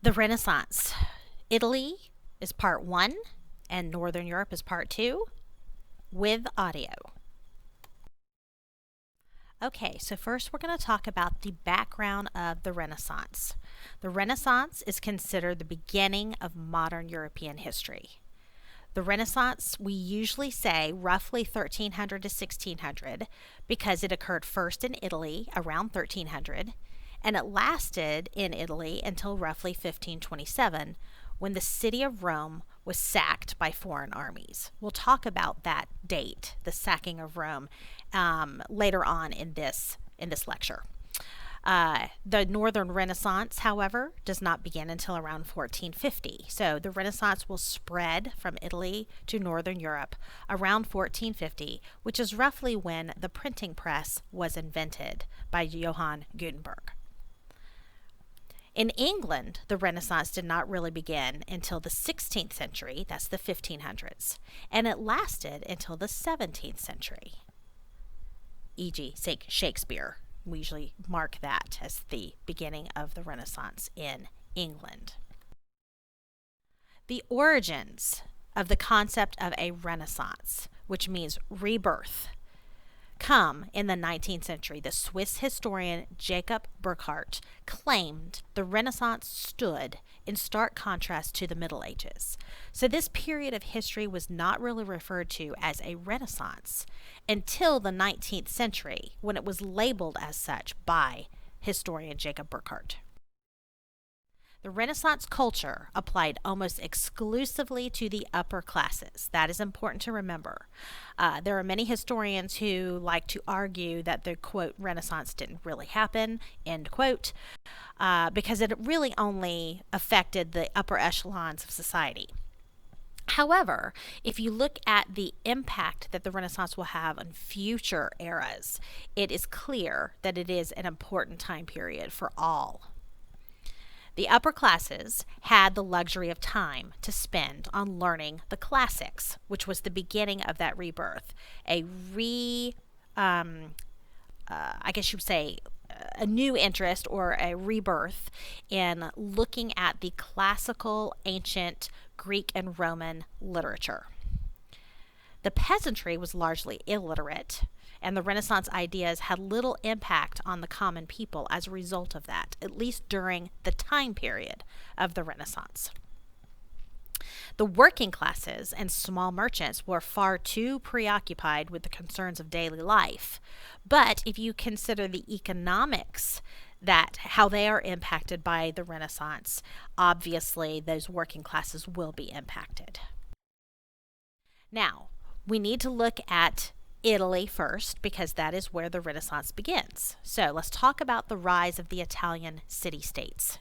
The Renaissance. Italy is part one, and Northern Europe is part two, with audio. Okay, so first we're going to talk about the background of the Renaissance. The Renaissance is considered the beginning of modern European history. The Renaissance, we usually say roughly 1300 to 1600 because it occurred first in Italy around 1300, and it lasted in Italy until roughly 1527 when the city of Rome was sacked by foreign armies. We'll talk about that date, the sacking of Rome, later on in this lecture. The Northern Renaissance, however, does not begin until around 1450. So the Renaissance will spread from Italy to Northern Europe around 1450, which is roughly when the printing press was invented by Johann Gutenberg. In England, the Renaissance did not really begin until the 16th century, that's the 1500s, and it lasted until the 17th century, e.g. Shakespeare. We usually mark that as the beginning of the Renaissance in England. The origins of the concept of a Renaissance, which means rebirth, come in the 19th century. The Swiss historian Jacob Burckhardt claimed the Renaissance stood in stark contrast to the Middle Ages. So this period of history was not really referred to as a Renaissance until the 19th century, when it was labeled as such by historian Jacob Burckhardt. The Renaissance culture applied almost exclusively to the upper classes. That is important to remember. There are many historians who like to argue that the, quote, Renaissance didn't really happen, end quote, because it really only affected the upper echelons of society. However, if you look at the impact that the Renaissance will have on future eras, it is clear that it is an important time period for all. The upper classes had the luxury of time to spend on learning the classics, which was the beginning of that rebirth. I guess you would say, a new interest or a rebirth in looking at the classical, ancient Greek and Roman literature. The peasantry was largely illiterate, and the Renaissance ideas had little impact on the common people as a result of that, at least during the time period of the Renaissance. The working classes and small merchants were far too preoccupied with the concerns of daily life. But if you consider the economics, how they are impacted by the Renaissance, obviously those working classes will be impacted. Now, we need to look at Italy first, because that is where the Renaissance begins. So let's talk about the rise of the Italian city-states.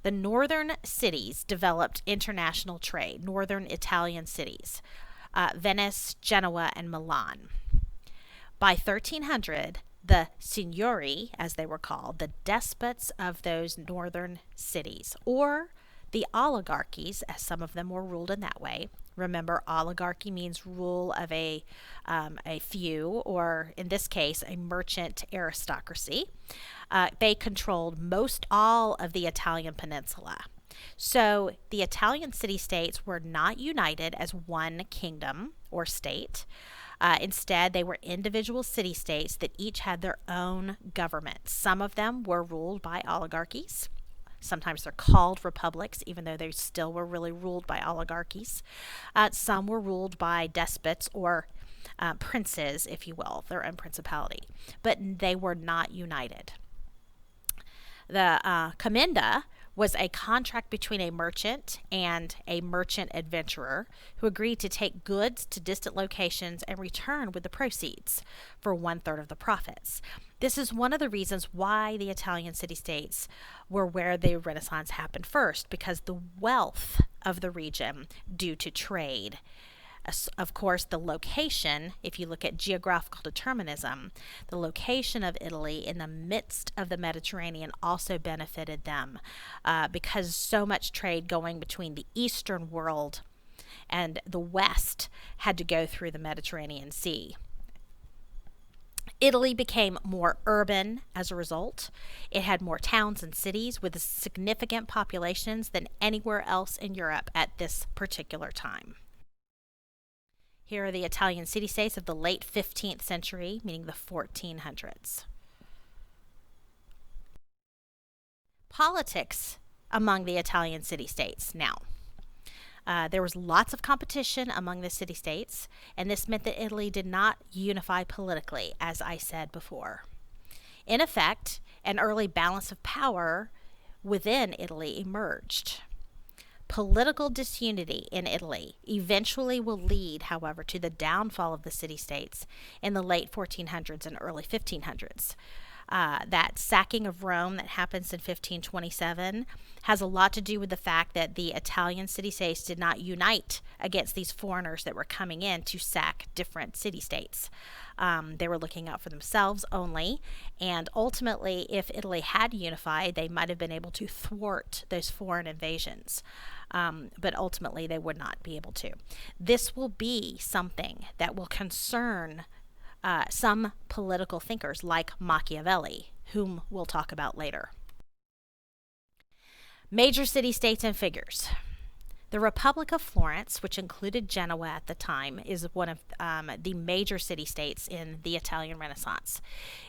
The northern cities developed international trade, northern Italian cities, Venice, Genoa, and Milan. By 1300, the signori, as they were called, the despots of those northern cities, or the oligarchies, as some of them were ruled in that way. Remember, oligarchy means rule of a few, or in this case, a merchant aristocracy. They controlled most all of the Italian peninsula. So the Italian city-states were not united as one kingdom or state. Instead, they were individual city-states that each had their own government. Some of them were ruled by oligarchies. Sometimes they're called republics, even though they still were really ruled by oligarchies. Some were ruled by despots or princes, if you will, their own principality. But they were not united. The commenda was a contract between a merchant and a merchant adventurer who agreed to take goods to distant locations and return with the proceeds for 1/3 of the profits. This is one of the reasons why the Italian city-states were where the Renaissance happened first, because the wealth of the region due to trade. Of course, the location, if you look at geographical determinism, the location of Italy in the midst of the Mediterranean also benefited them because so much trade going between the Eastern world and the West had to go through the Mediterranean Sea. Italy became more urban as a result. It had more towns and cities with significant populations than anywhere else in Europe at this particular time. Here are the Italian city-states of the late 15th century, meaning the 1400s. Politics among the Italian city-states. Now, there was lots of competition among the city-states, and this meant that Italy did not unify politically, as I said before. In effect, an early balance of power within Italy emerged. Political disunity in Italy eventually will lead, however, to the downfall of the city-states in the late 1400s and early 1500s. That sacking of Rome that happens in 1527 has a lot to do with the fact that the Italian city-states did not unite against these foreigners that were coming in to sack different city-states. They were looking out for themselves only, and ultimately, if Italy had unified, they might have been able to thwart those foreign invasions. But ultimately, they would not be able to. This will be something that will concern some political thinkers like Machiavelli, whom we'll talk about later. Major city-states and figures. The Republic of Florence, which included Genoa at the time, is one of the major city-states in the Italian Renaissance.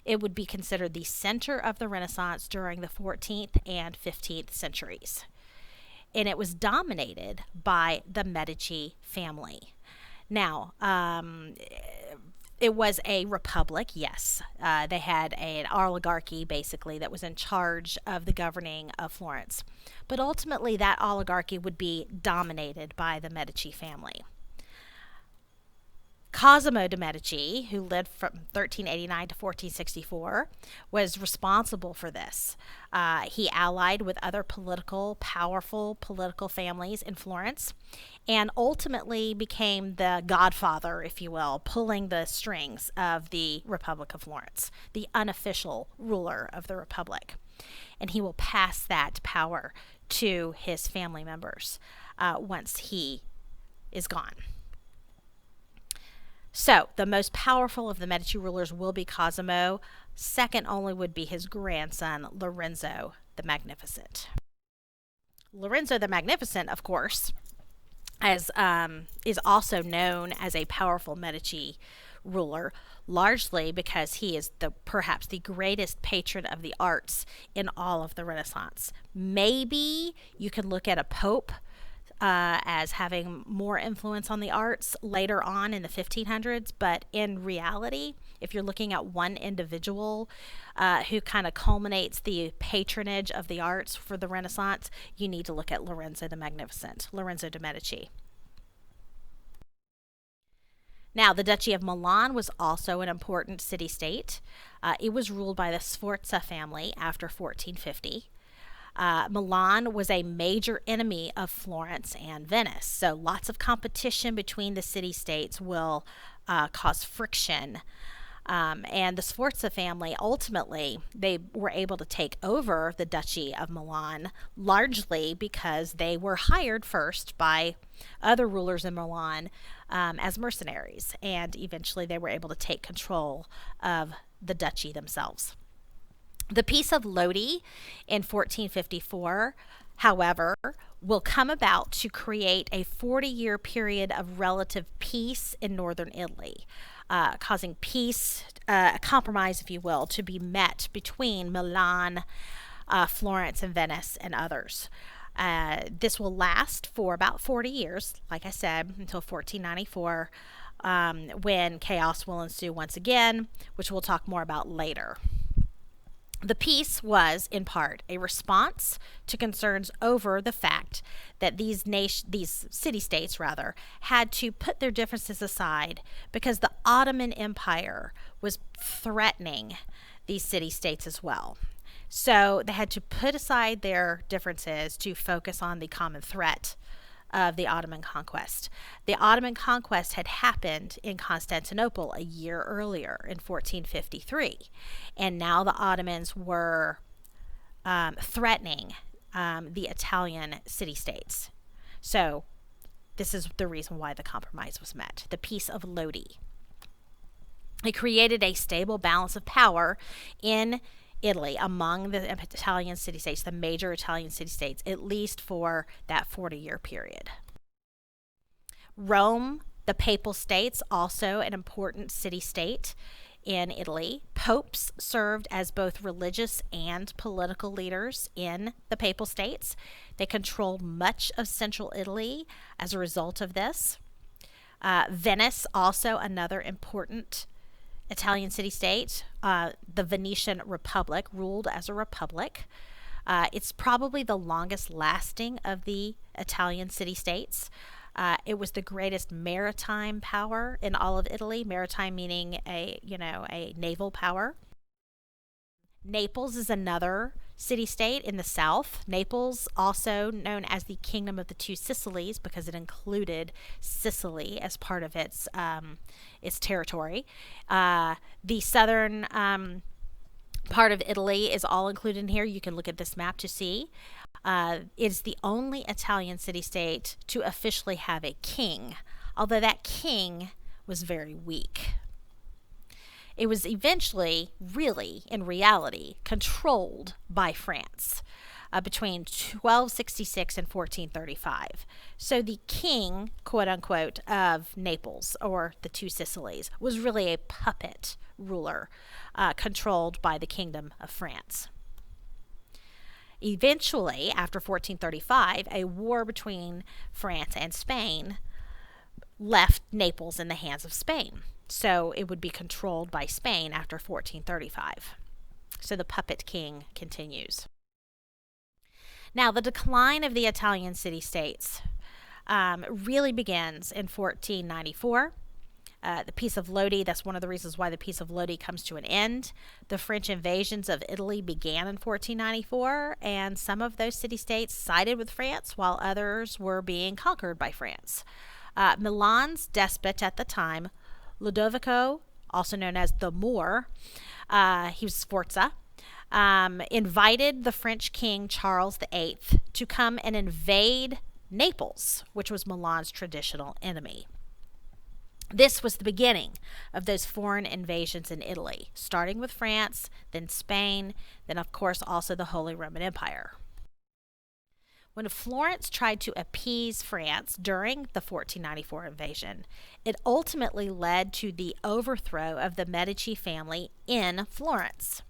It would be considered the center of the Renaissance during the 14th and 15th centuries. And it was dominated by the Medici family. Now, it was a republic, yes. They had an oligarchy, basically, that was in charge of the governing of Florence. But ultimately, that oligarchy would be dominated by the Medici family. Cosimo de' Medici, who lived from 1389 to 1464, was responsible for this. He allied with other powerful political families in Florence, and ultimately became the godfather, if you will, pulling the strings of the Republic of Florence, the unofficial ruler of the Republic. And he will pass that power to his family members once he is gone. So, the most powerful of the Medici rulers will be Cosimo. Second only would be his grandson, Lorenzo the Magnificent. Lorenzo the Magnificent, of course, is also known as a powerful Medici ruler, largely because he is perhaps the greatest patron of the arts in all of the Renaissance. Maybe you can look at a pope as having more influence on the arts later on in the 1500s, but in reality, if you're looking at one individual who kind of culminates the patronage of the arts for the Renaissance, you need to look at Lorenzo the Magnificent, Lorenzo de' Medici. Now, the Duchy of Milan was also an important city-state. It was ruled by the Sforza family after 1450. Milan was a major enemy of Florence and Venice, so lots of competition between the city-states will cause friction. And the Sforza family, ultimately, they were able to take over the Duchy of Milan, largely because they were hired first by other rulers in Milan as mercenaries, and eventually they were able to take control of the duchy themselves. The Peace of Lodi in 1454, however, will come about to create a 40-year period of relative peace in northern Italy, causing peace, a compromise, if you will, to be met between Milan, Florence, and Venice, and others. This will last for about 40 years, like I said, until 1494, when chaos will ensue once again, which we'll talk more about later. The peace was, in part, a response to concerns over the fact that these city-states, had to put their differences aside because the Ottoman Empire was threatening these city-states as well. So they had to put aside their differences to focus on the common threat of the Ottoman conquest. The Ottoman conquest had happened in Constantinople a year earlier in 1453, and now the Ottomans were threatening the Italian city-states. So this is the reason why the compromise was met, the Peace of Lodi. It created a stable balance of power in Italy among the Italian city-states, the major Italian city-states, at least for that 40-year period. Rome, the Papal States, also an important city-state in Italy. Popes served as both religious and political leaders in the Papal States. They controlled much of central Italy as a result of this. Venice, also another important Italian city-state. The Venetian Republic ruled as a republic. It's probably the longest lasting of the Italian city-states. It was the greatest maritime power in all of Italy. Maritime meaning a naval power. Naples is another city-state in the south. Naples, also known as the Kingdom of the Two Sicilies, because it included Sicily as part of its territory. The southern part of Italy is all included in here. You can look at this map to see. It's the only Italian city-state to officially have a king, although that king was very weak. It was eventually, really, in reality, controlled by France between 1266 and 1435. So the king, quote unquote, of Naples, or the Two Sicilies, was really a puppet ruler controlled by the Kingdom of France. Eventually, after 1435, a war between France and Spain left Naples in the hands of Spain. So it would be controlled by Spain after 1435. So the puppet king continues. Now, the decline of the Italian city-states really begins in 1494. The Peace of Lodi, that's one of the reasons why the Peace of Lodi comes to an end. The French invasions of Italy began in 1494, and some of those city-states sided with France while others were being conquered by France. Milan's despot at the time, Ludovico, also known as the Moor, he was Sforza, invited the French king Charles VIII to come and invade Naples, which was Milan's traditional enemy. This was the beginning of those foreign invasions in Italy, starting with France, then Spain, then of course also the Holy Roman Empire. When Florence tried to appease France during the 1494 invasion, it ultimately led to the overthrow of the Medici family in Florence.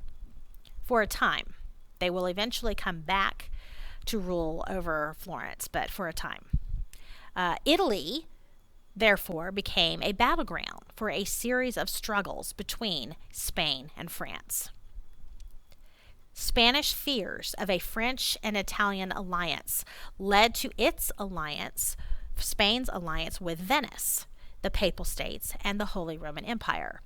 For a time. They will eventually come back to rule over Florence, but for a time. Italy, therefore, became a battleground for a series of struggles between Spain and France. Spanish fears of a French and Italian alliance led to its alliance, Spain's alliance with Venice, the Papal States, and the Holy Roman Empire.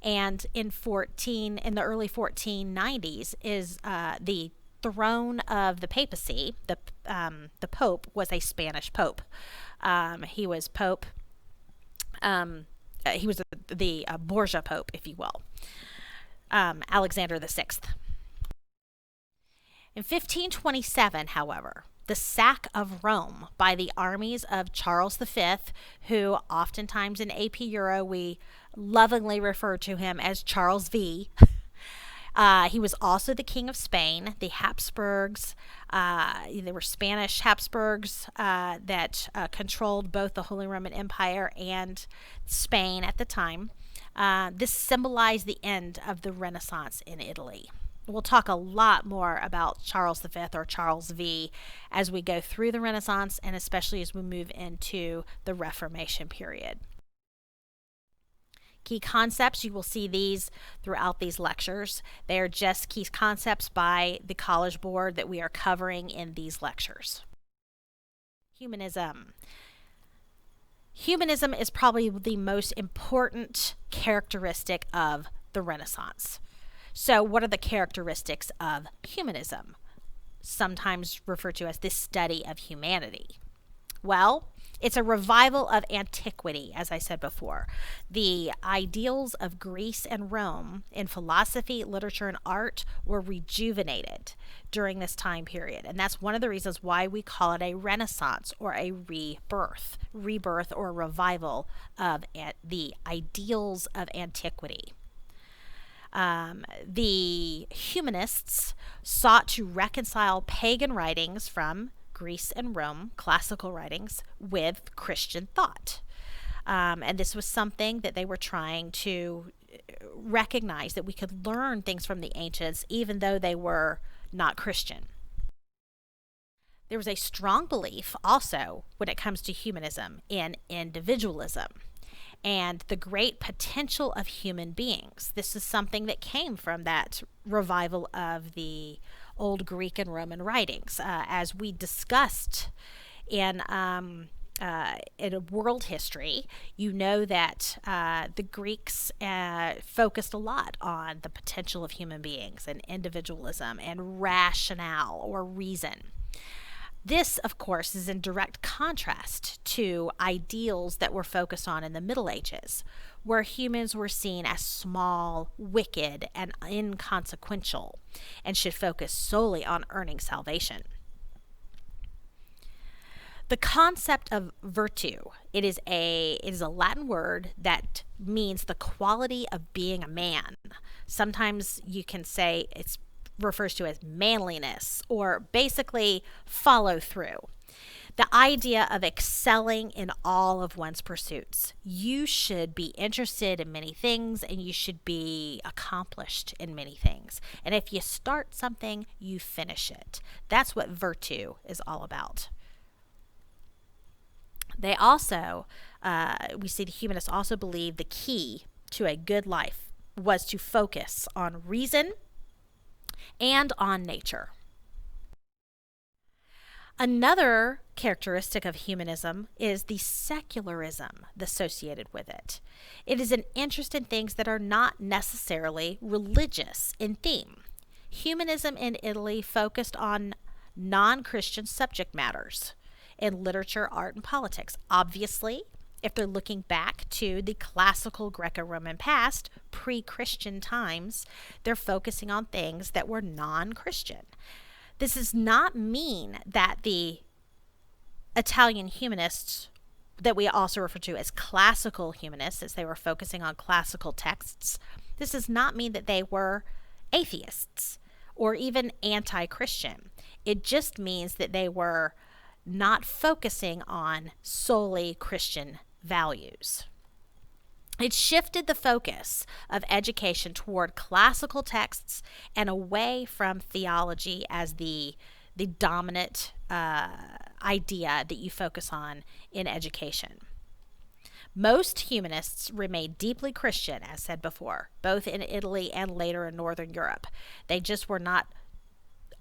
And in the early 1490s is the throne of the papacy. The Pope was a Spanish Pope. He was Pope. He was the Borgia Pope, if you will. Alexander VI. In 1527, however, the sack of Rome by the armies of Charles V, who oftentimes in AP Euro we lovingly refer to him as Charles V. He was also the king of Spain. The Habsburgs, they were Spanish Habsburgs that controlled both the Holy Roman Empire and Spain at the time. This symbolized the end of the Renaissance in Italy. We'll talk a lot more about Charles V or Charles V as we go through the Renaissance and especially as we move into the Reformation period. Key concepts, you will see these throughout these lectures. They are just key concepts by the College Board that we are covering in these lectures. Humanism. Humanism is probably the most important characteristic of the Renaissance. So what are the characteristics of humanism, sometimes referred to as the study of humanity? Well, It's a revival of antiquity, as I said before. The ideals of Greece and Rome in philosophy, literature, and art were rejuvenated during this time period. And that's one of the reasons why we call it a renaissance or a rebirth or revival of the ideals of antiquity. The humanists sought to reconcile pagan writings from Greece and Rome, classical writings, with Christian thought. And this was something that they were trying to recognize, that we could learn things from the ancients even though they were not Christian. There was a strong belief also when it comes to humanism in individualism and the great potential of human beings. This is something that came from that revival of the old Greek and Roman writings. As we discussed in world history, you know that the Greeks focused a lot on the potential of human beings and individualism and rationale or reason. This, of course, is in direct contrast to ideals that were focused on in the Middle Ages, where humans were seen as small, wicked, and inconsequential, and should focus solely on earning salvation. The concept of virtue, it is a Latin word that means the quality of being a man. Sometimes you can say it's refers to as manliness, or basically follow through. The idea of excelling in all of one's pursuits. You should be interested in many things and you should be accomplished in many things. And if you start something, you finish it. That's what virtue is all about. They also, we see the humanists also believe the key to a good life was to focus on reason and on nature. Another characteristic of humanism is the secularism associated with it. It is an interest in things that are not necessarily religious in theme. Humanism in Italy focused on non-Christian subject matters in literature, art, and politics. Obviously, if they're looking back to the classical Greco-Roman past, pre-Christian times, they're focusing on things that were non-Christian. This does not mean that the Italian humanists, that we also refer to as classical humanists, as they were focusing on classical texts, this does not mean that they were atheists or even anti-Christian. It just means that they were not focusing on solely Christian values. It shifted the focus of education toward classical texts and away from theology as the dominant idea that you focus on in education. Most humanists remained deeply Christian, as said before, both in Italy and later in Northern Europe. They just were not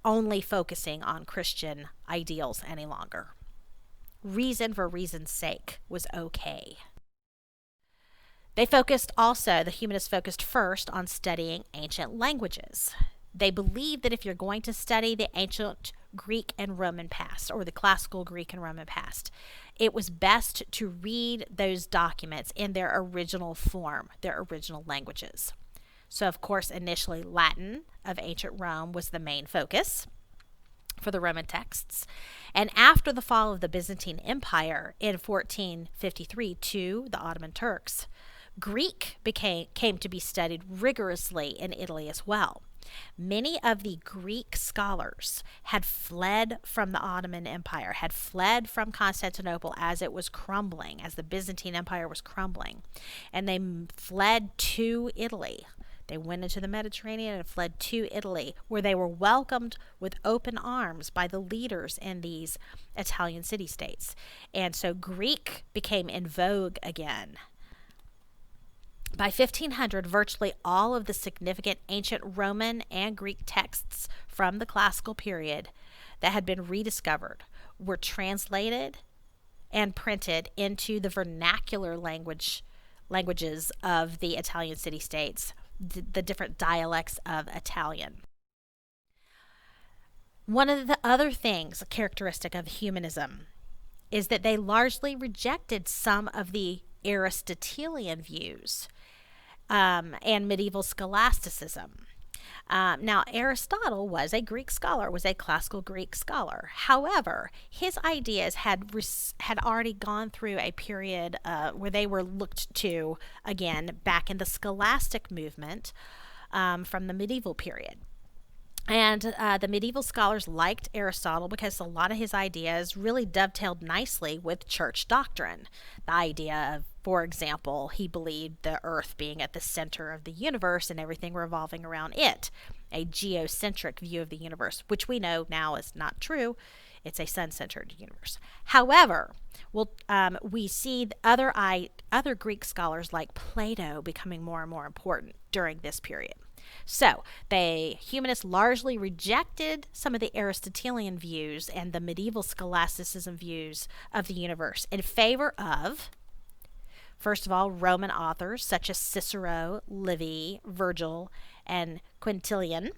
only focusing on Christian ideals any longer. Reason for reason's sake was okay. The humanists focused first on studying ancient languages. They believed that if you're going to study the ancient Greek and Roman past, or the classical Greek and Roman past, it was best to read those documents in their original form, their original languages. So, of course, initially Latin of ancient Rome was the main focus for the Roman texts. And after the fall of the Byzantine Empire in 1453 to the Ottoman Turks, Greek came to be studied rigorously in Italy as well. Many of the Greek scholars had fled from the Ottoman Empire, had fled from Constantinople as it was crumbling, as the Byzantine Empire was crumbling, and they fled to Italy. They went into the Mediterranean and fled to Italy, where they were welcomed with open arms by the leaders in these Italian city-states. And so Greek became in vogue again. By 1500, virtually all of the significant ancient Roman and Greek texts from the classical period that had been rediscovered were translated and printed into the vernacular languages of the Italian city-states, the different dialects of Italian. One of the other things characteristic of humanism is that they largely rejected some of the Aristotelian views and medieval scholasticism. Now, Aristotle was a Greek scholar, was a classical Greek scholar. However, his ideas had already gone through a period where they were looked to, again, back in the scholastic movement from the medieval period. And the medieval scholars liked Aristotle because a lot of his ideas really dovetailed nicely with church doctrine. The idea of, for example, he believed the earth being at the center of the universe and everything revolving around it, a geocentric view of the universe, which we know now is not true. It's a sun-centered universe. However, we see other Greek scholars like Plato becoming more and more important during this period. So, the humanists largely rejected some of the Aristotelian views and the medieval scholasticism views of the universe in favor of, first of all, Roman authors such as Cicero, Livy, Virgil, and Quintilian,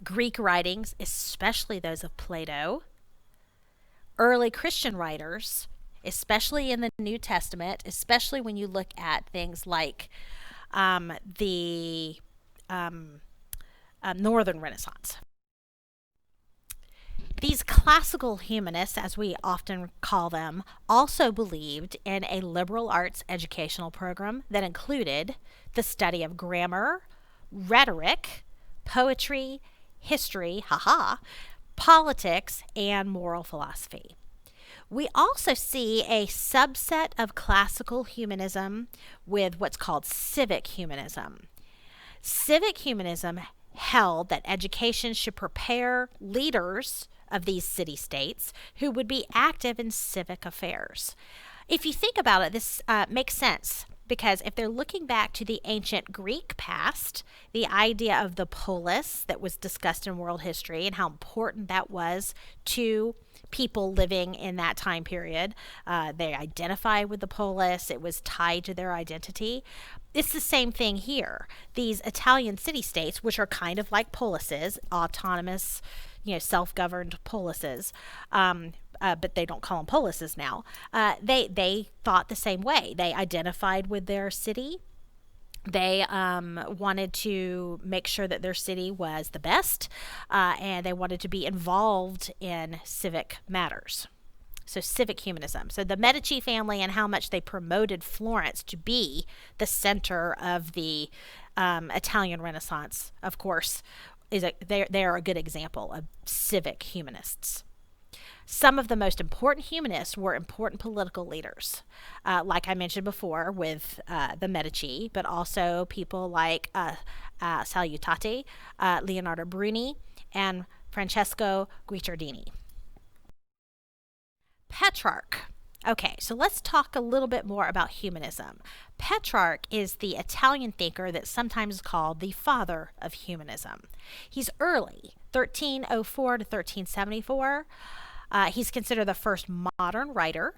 Greek writings, especially those of Plato, early Christian writers, especially in the New Testament, especially when you look at things like the Northern Renaissance. These classical humanists, as we often call them, also believed in a liberal arts educational program that included the study of grammar, rhetoric, poetry, history, politics, and moral philosophy. We also see a subset of classical humanism with what's called civic humanism. Civic humanism held that education should prepare leaders of these city-states who would be active in civic affairs. If you think about it, this makes sense because if they're looking back to the ancient Greek past, the idea of the polis that was discussed in world history and how important that was to people living in that time period, they identify with the polis, it was tied to their identity. It's the same thing here. These Italian city-states, which are kind of like polises, autonomous, self-governed polises, but they don't call them polises now. They thought the same way. They identified with their city. They wanted to make sure that their city was the best, and they wanted to be involved in civic matters. So civic humanism. So the Medici family and how much they promoted Florence to be the center of the Italian Renaissance, of course, they are a good example of civic humanists. Some of the most important humanists were important political leaders, like I mentioned before with the Medici, but also people like Salutati, Leonardo Bruni, and Francesco Guicciardini. Petrarch. Okay, so let's talk a little bit more about humanism. Petrarch is the Italian thinker that's sometimes called the father of humanism. He's early, 1304 to 1374. He's considered the first modern writer.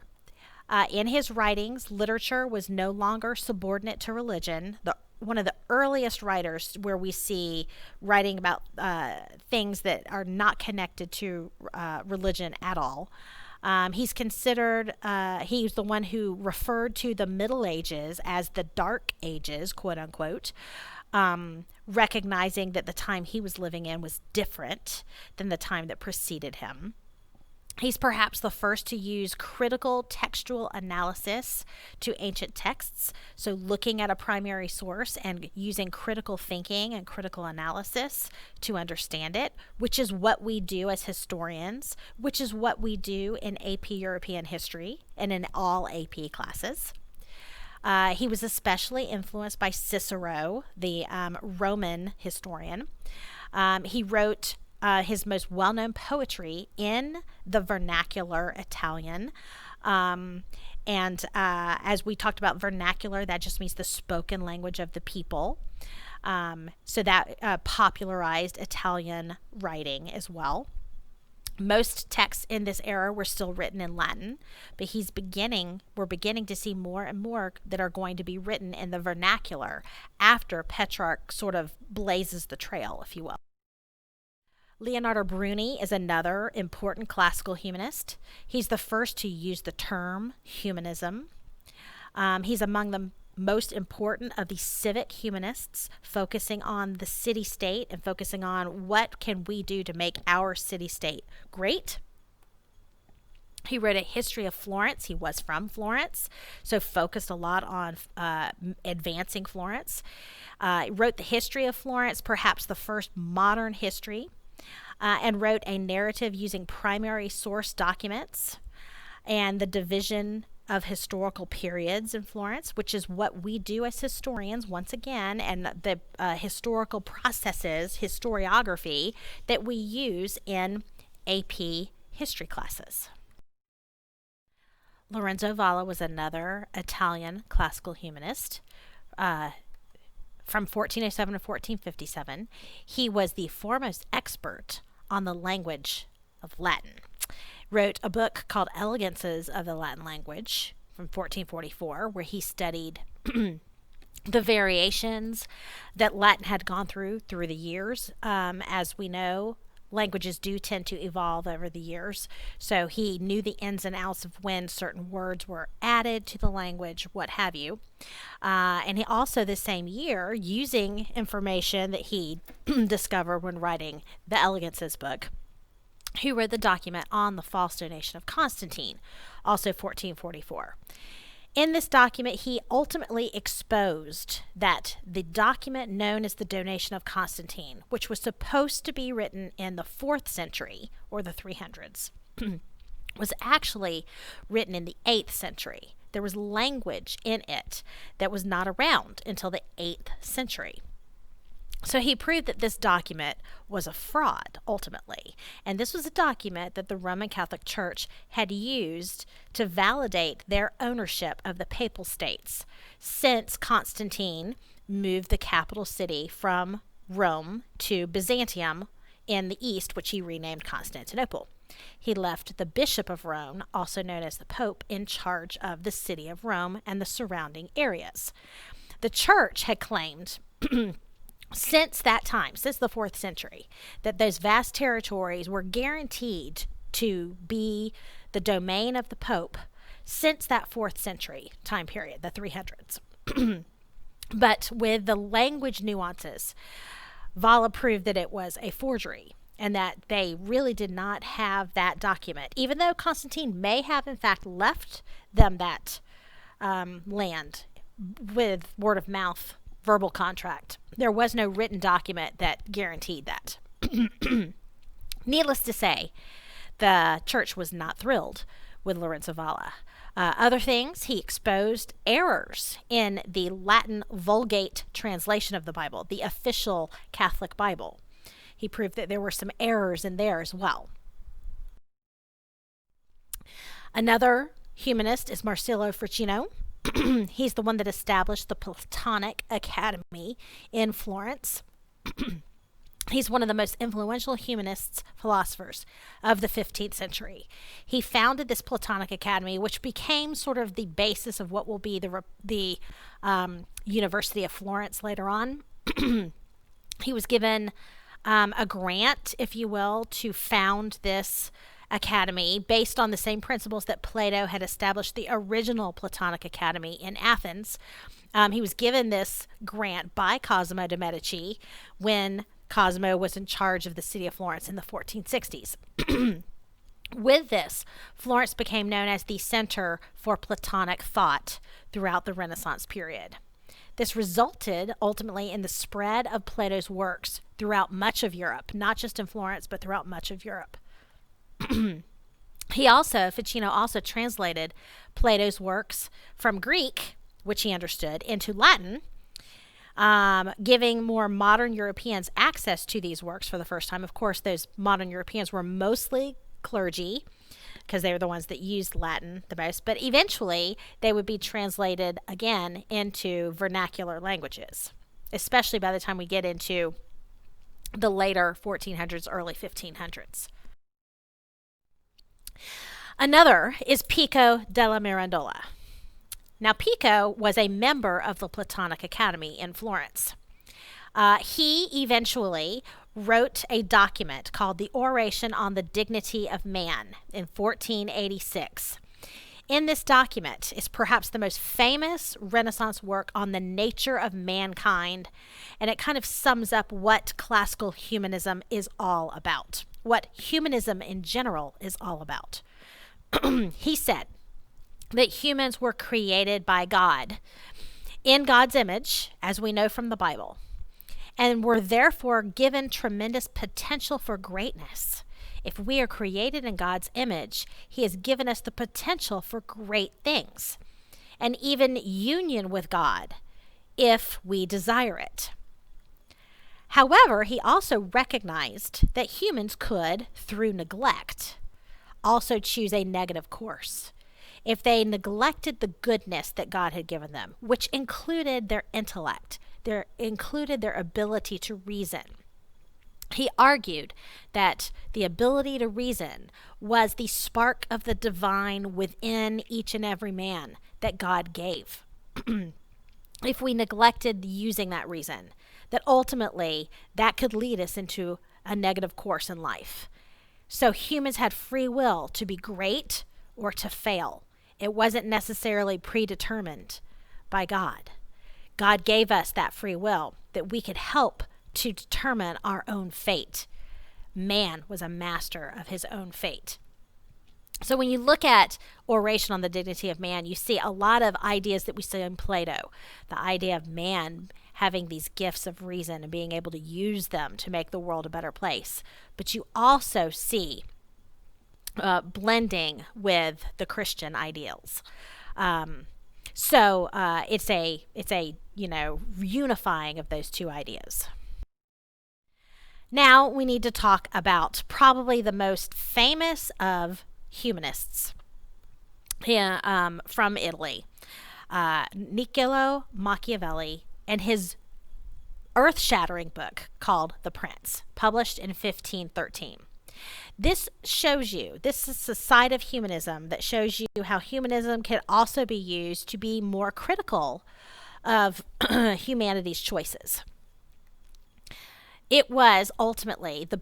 In his writings, literature was no longer subordinate to religion. One of the earliest writers where we see writing about things that are not connected to religion at all. He's considered, he's the one who referred to the Middle Ages as the Dark Ages, quote unquote, recognizing that the time he was living in was different than the time that preceded him. He's perhaps the first to use critical textual analysis to ancient texts, so looking at a primary source and using critical thinking and critical analysis to understand it, which is what we do as historians, which is what we do in AP European history and in all AP classes. He was especially influenced by Cicero, the Roman historian. He wrote his most well-known poetry in the vernacular Italian. And as we talked about vernacular, that just means the spoken language of the people. So that popularized Italian writing as well. Most texts in this era were still written in Latin, but we're beginning to see more and more that are going to be written in the vernacular after Petrarch sort of blazes the trail, if you will. Leonardo Bruni is another important classical humanist. He's the first to use the term humanism. He's among the most important of the civic humanists, focusing on the city-state and focusing on what can we do to make our city-state great. He wrote a history of Florence. He was from Florence, so focused a lot on advancing Florence. He wrote the history of Florence, perhaps the first modern history, and wrote a narrative using primary source documents and the division of historical periods in Florence, which is what we do as historians, once again, and the historical processes, historiography, that we use in AP history classes. Lorenzo Valla was another Italian classical humanist from 1407 to 1457. He was the foremost expert on the language of Latin. Wrote a book called Elegances of the Latin Language from 1444, where he studied the variations that Latin had gone through the years. As we know, languages do tend to evolve over the years. So he knew the ins and outs of when certain words were added to the language, what have you. And he also, the same year, using information that he discovered when writing the Elegances book, he wrote the document on the false donation of Constantine, also 1444. In this document, he ultimately exposed that the document known as the Donation of Constantine, which was supposed to be written in the 4th century, or the 300s, was actually written in the 8th century. There was language in it that was not around until the 8th century. So he proved that this document was a fraud, ultimately. And this was a document that the Roman Catholic Church had used to validate their ownership of the Papal States since Constantine moved the capital city from Rome to Byzantium in the east, which he renamed Constantinople. He left the Bishop of Rome, also known as the Pope, in charge of the city of Rome and the surrounding areas. The Church had claimed since that time, since the 4th century, that those vast territories were guaranteed to be the domain of the Pope since that 4th century time period, the 300s. But with the language nuances, Valla proved that it was a forgery and that they really did not have that document, even though Constantine may have, in fact, left them that land with word of mouth verbal contract. There was no written document that guaranteed that. Needless to say, the church was not thrilled with Lorenzo Valla. Other things, he exposed errors in the Latin Vulgate translation of the Bible, the official Catholic Bible. He proved that there were some errors in there as well. Another humanist is Marsilio Ficino. He's the one that established the Platonic Academy in Florence. He's one of the most influential humanists, philosophers of the 15th century. He founded this Platonic Academy, which became sort of the basis of what will be the University of Florence later on. He was given a grant, if you will, to found this academy based on the same principles that Plato had established the original Platonic Academy in Athens. He was given this grant by Cosimo de' Medici when Cosimo was in charge of the city of Florence in the 1460s. With this, Florence became known as the center for Platonic thought throughout the Renaissance period. This resulted ultimately in the spread of Plato's works throughout much of Europe, not just in Florence, but throughout much of Europe. Ficino also translated Plato's works from Greek, which he understood, into Latin, giving more modern Europeans access to these works for the first time. Of course, those modern Europeans were mostly clergy, because they were the ones that used Latin the most, but eventually they would be translated again into vernacular languages, especially by the time we get into the later 1400s, early 1500s. Another is Pico della Mirandola. Now, Pico was a member of the Platonic Academy in Florence. He eventually wrote a document called the Oration on the Dignity of Man in 1486. In this document is perhaps the most famous Renaissance work on the nature of mankind, and it kind of sums up what classical humanism is all about, what humanism in general is all about. He said that humans were created by God in God's image, as we know from the Bible, and were therefore given tremendous potential for greatness. If we are created in God's image, He has given us the potential for great things, and even union with God if we desire it. However, He also recognized that humans could, through neglect, also choose a negative course if they neglected the goodness that God had given them, which included their intellect, included their ability to reason. He argued that the ability to reason was the spark of the divine within each and every man that God gave. If we neglected using that reason, that ultimately that could lead us into a negative course in life. So humans had free will to be great or to fail. It wasn't necessarily predetermined by God. God gave us that free will that we could help to determine our own fate. Man was a master of his own fate. So when you look at Oration on the Dignity of Man, you see a lot of ideas that we see in Plato. The idea of man having these gifts of reason and being able to use them to make the world a better place. But you also see blending with the Christian ideals. So it's a unifying of those two ideas. Now we need to talk about probably the most famous of humanists from Italy, Niccolo Machiavelli, and his earth-shattering book called The Prince, published in 1513. This is a side of humanism that shows you how humanism can also be used to be more critical of humanity's choices. The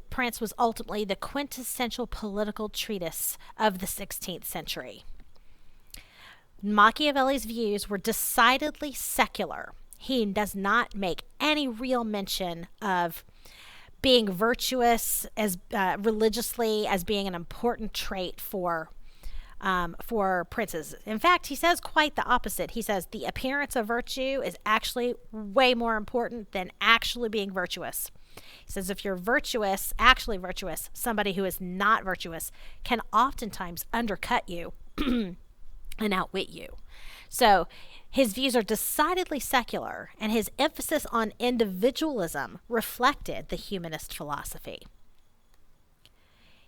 Prince was ultimately the quintessential political treatise of the 16th century. Machiavelli's views were decidedly secular. He does not make any real mention of being virtuous as religiously as being an important trait for princes. In fact, he says quite the opposite. He says the appearance of virtue is actually way more important than actually being virtuous. He says if you're actually virtuous, somebody who is not virtuous can oftentimes undercut you and outwit you. So his views are decidedly secular, and his emphasis on individualism reflected the humanist philosophy.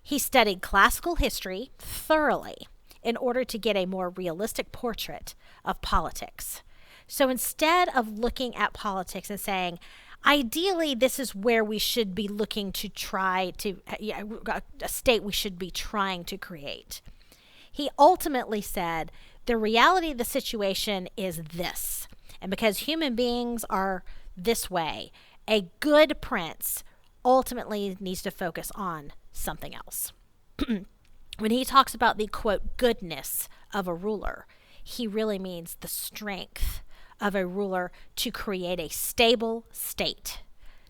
He studied classical history thoroughly in order to get a more realistic portrait of politics. So instead of looking at politics and saying, ideally, this is where we should be looking to try to, a state we should be trying to create, he ultimately said, the reality of the situation is this. And because human beings are this way, a good prince ultimately needs to focus on something else. When he talks about the, quote, goodness of a ruler, he really means the strength of a ruler to create a stable state.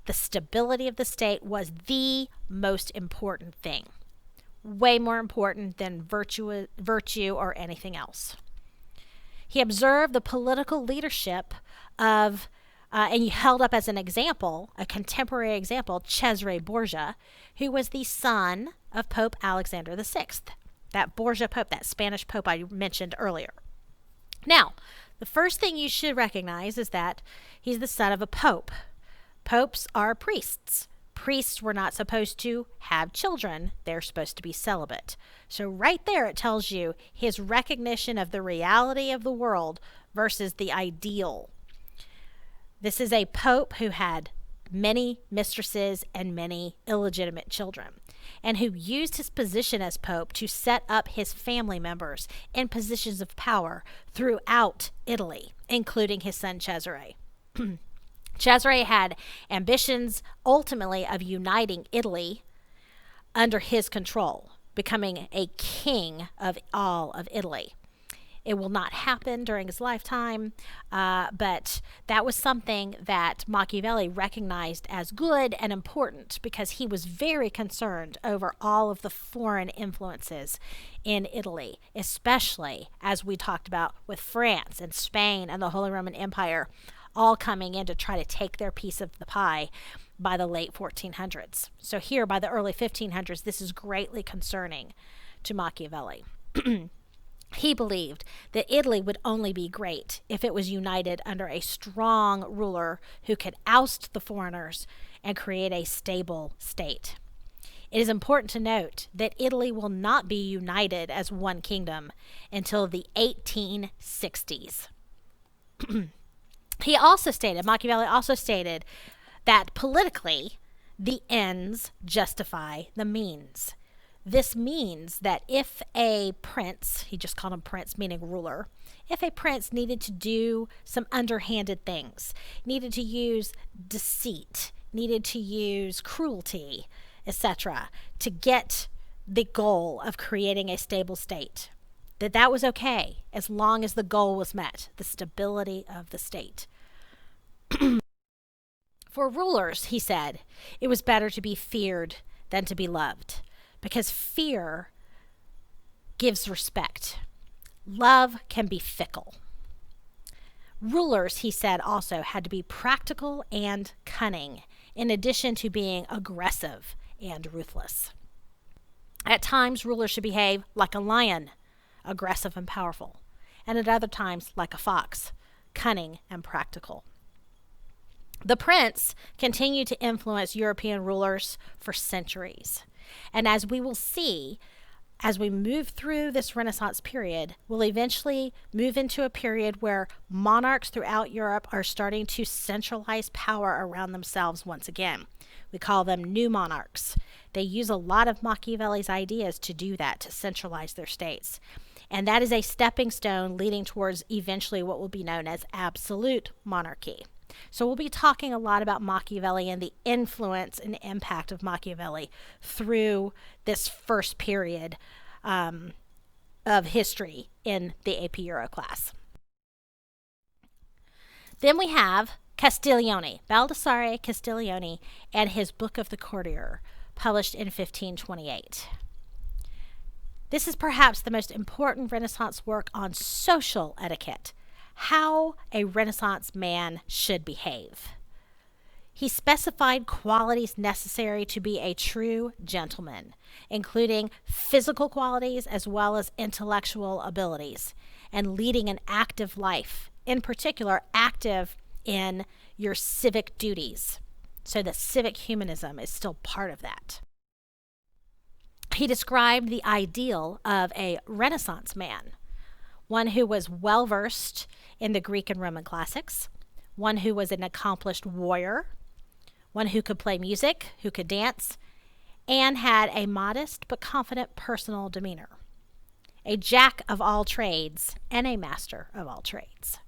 The stability of the state was the most important thing. Way more important than virtue or anything else. He observed the political leadership of, and he held up as an example, a contemporary example, Cesare Borgia, who was the son of Pope Alexander VI, that Borgia Pope, that Spanish Pope I mentioned earlier. Now, the first thing you should recognize is that he's the son of a pope. Popes are priests. Priests were not supposed to have children. They're supposed to be celibate. So right there it tells you his recognition of the reality of the world versus the ideal. This is a pope who had many mistresses and many illegitimate children, and who used his position as pope to set up his family members in positions of power throughout Italy, including his son Cesare. Cesare had ambitions ultimately of uniting Italy under his control, becoming a king of all of Italy. It will not happen during his lifetime, but that was something that Machiavelli recognized as good and important because he was very concerned over all of the foreign influences in Italy, especially as we talked about with France and Spain and the Holy Roman Empire all coming in to try to take their piece of the pie by the late 1400s. So here by the early 1500s, this is greatly concerning to Machiavelli. He believed that Italy would only be great if it was united under a strong ruler who could oust the foreigners and create a stable state. It is important to note that Italy will not be united as one kingdom until the 1860s. Machiavelli also stated that politically, the ends justify the means. This means that if a prince, he just called him prince, meaning ruler, if a prince needed to do some underhanded things, needed to use deceit, needed to use cruelty, etc., to get the goal of creating a stable state, that was okay as long as the goal was met, the stability of the state. For rulers, he said, it was better to be feared than to be loved, because fear gives respect. Love can be fickle. Rulers, he said, also had to be practical and cunning, in addition to being aggressive and ruthless. At times, rulers should behave like a lion, aggressive and powerful, and at other times like a fox, cunning and practical. The prince continued to influence European rulers for centuries. And as we will see, as we move through this Renaissance period, we'll eventually move into a period where monarchs throughout Europe are starting to centralize power around themselves once again. We call them new monarchs. They use a lot of Machiavelli's ideas to do that, to centralize their states. And that is a stepping stone leading towards eventually what will be known as absolute monarchy. So we'll be talking a lot about Machiavelli and the influence and impact of Machiavelli through this first period of history in the AP Euro class. Then we have Castiglione, Baldassare Castiglione, and his Book of the Courtier, published in 1528. This is perhaps the most important Renaissance work on social etiquette, how a Renaissance man should behave. He specified qualities necessary to be a true gentleman, including physical qualities as well as intellectual abilities, and leading an active life, in particular, active in your civic duties. So that civic humanism is still part of that. He described the ideal of a Renaissance man, one who was well-versed in the Greek and Roman classics, one who was an accomplished warrior, one who could play music, who could dance, and had a modest but confident personal demeanor, a jack of all trades and a master of all trades.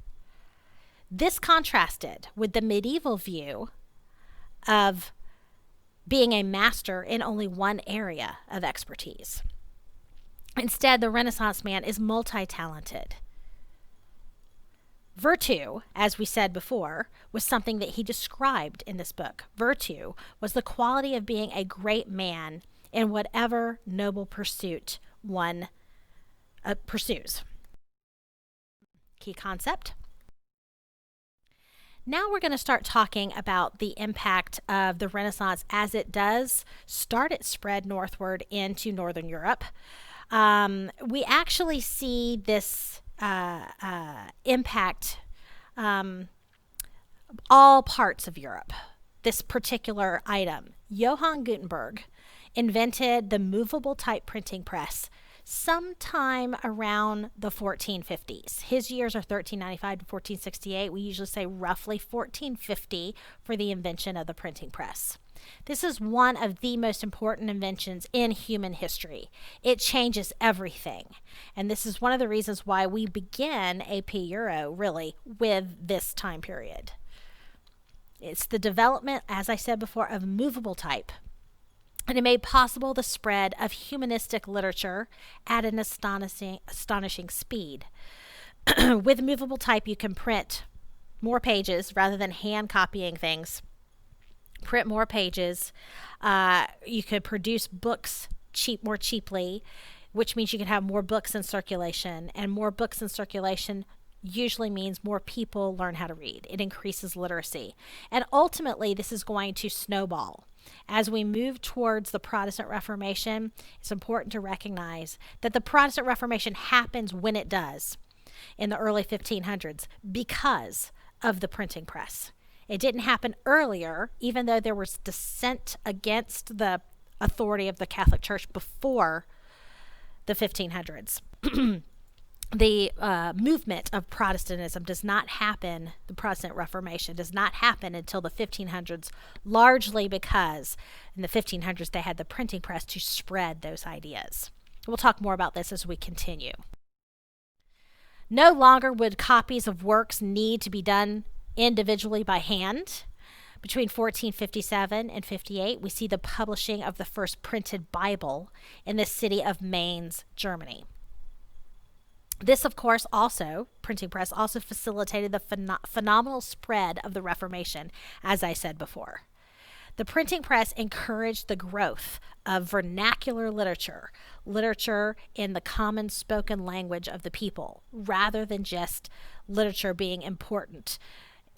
This contrasted with the medieval view of being a master in only one area of expertise. Instead, the Renaissance man is multi-talented. Virtue, as we said before, was something that he described in this book. Virtue was the quality of being a great man in whatever noble pursuit one pursues. Key concept. Now we're going to start talking about the impact of the Renaissance as it does start its spread northward into Northern Europe. We actually see this impact all parts of Europe. This particular item. Johann Gutenberg invented the movable type printing press sometime around the 1450s. His years are 1395 to 1468. We usually say roughly 1450 for the invention of the printing press. This is one of the most important inventions in human history. It changes everything. And this is one of the reasons why we begin AP Euro, really, with this time period. It's the development, as I said before, of movable type. And it made possible the spread of humanistic literature at an astonishing speed. With movable type, you can print more pages rather than hand copying things. Print more pages. You could produce books more cheaply, which means you can have more books in circulation. And more books in circulation usually means more people learn how to read. It increases literacy. And ultimately, this is going to snowball. As we move towards the Protestant Reformation, it's important to recognize that the Protestant Reformation happens when it does in the early 1500s because of the printing press. It didn't happen earlier, even though there was dissent against the authority of the Catholic Church before the 1500s. The movement of Protestantism does not happen, the Protestant Reformation does not happen until the 1500s, largely because in the 1500s they had the printing press to spread those ideas. We'll talk more about this as we continue. No longer would copies of works need to be done individually by hand. Between 1457 and 58, we see the publishing of the first printed Bible in the city of Mainz, Germany. This, of course, printing press also facilitated the phenomenal spread of the Reformation, as I said before. The printing press encouraged the growth of vernacular literature in the common spoken language of the people, rather than just literature being important,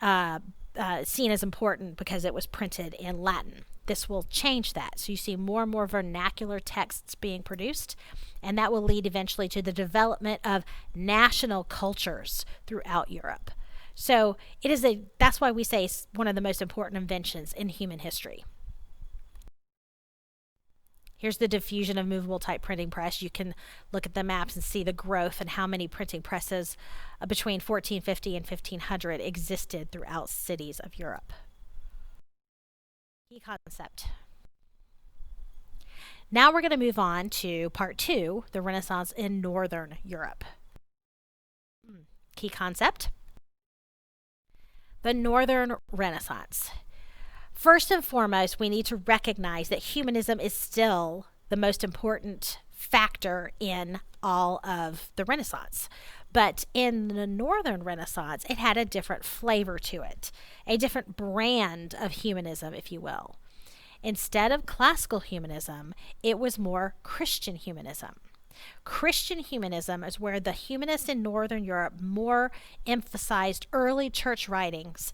seen as important because it was printed in Latin. This will change that. So you see more and more vernacular texts being produced, and that will lead eventually to the development of national cultures throughout Europe. So that's why we say it's one of the most important inventions in human history. Here's the diffusion of movable type printing press. You can look at the maps and see the growth and how many printing presses between 1450 and 1500 existed throughout cities of Europe. Key concept. Now we're going to move on to part 2, the Renaissance in Northern Europe. Key concept. The Northern Renaissance. First and foremost, we need to recognize that humanism is still the most important factor in all of the Renaissance. But in the Northern Renaissance, it had a different flavor to it, a different brand of humanism, if you will. Instead of classical humanism, it was more Christian humanism. Christian humanism is where the humanists in Northern Europe more emphasized early church writings,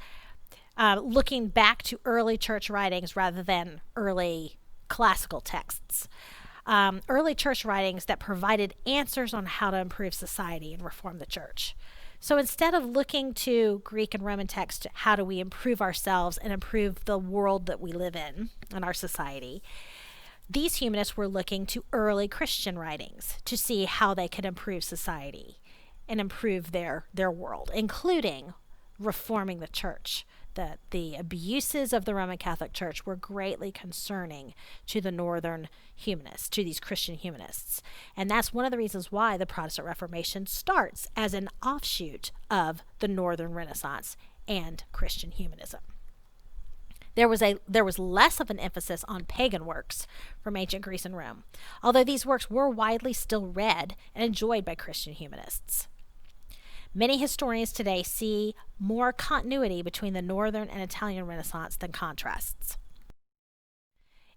looking back to early church writings rather than early classical texts. Early church writings that provided answers on how to improve society and reform the church. So instead of looking to Greek and Roman texts, how do we improve ourselves and improve the world that we live in and our society, these humanists were looking to early Christian writings to see how they could improve society and improve their world, including reforming the church. The abuses of the Roman Catholic Church were greatly concerning to the Northern humanists, to these Christian humanists. And that's one of the reasons why the Protestant Reformation starts as an offshoot of the Northern Renaissance and Christian humanism. There was less of an emphasis on pagan works from ancient Greece and Rome, although these works were widely still read and enjoyed by Christian humanists. Many historians today see more continuity between the Northern and Italian Renaissance than contrasts.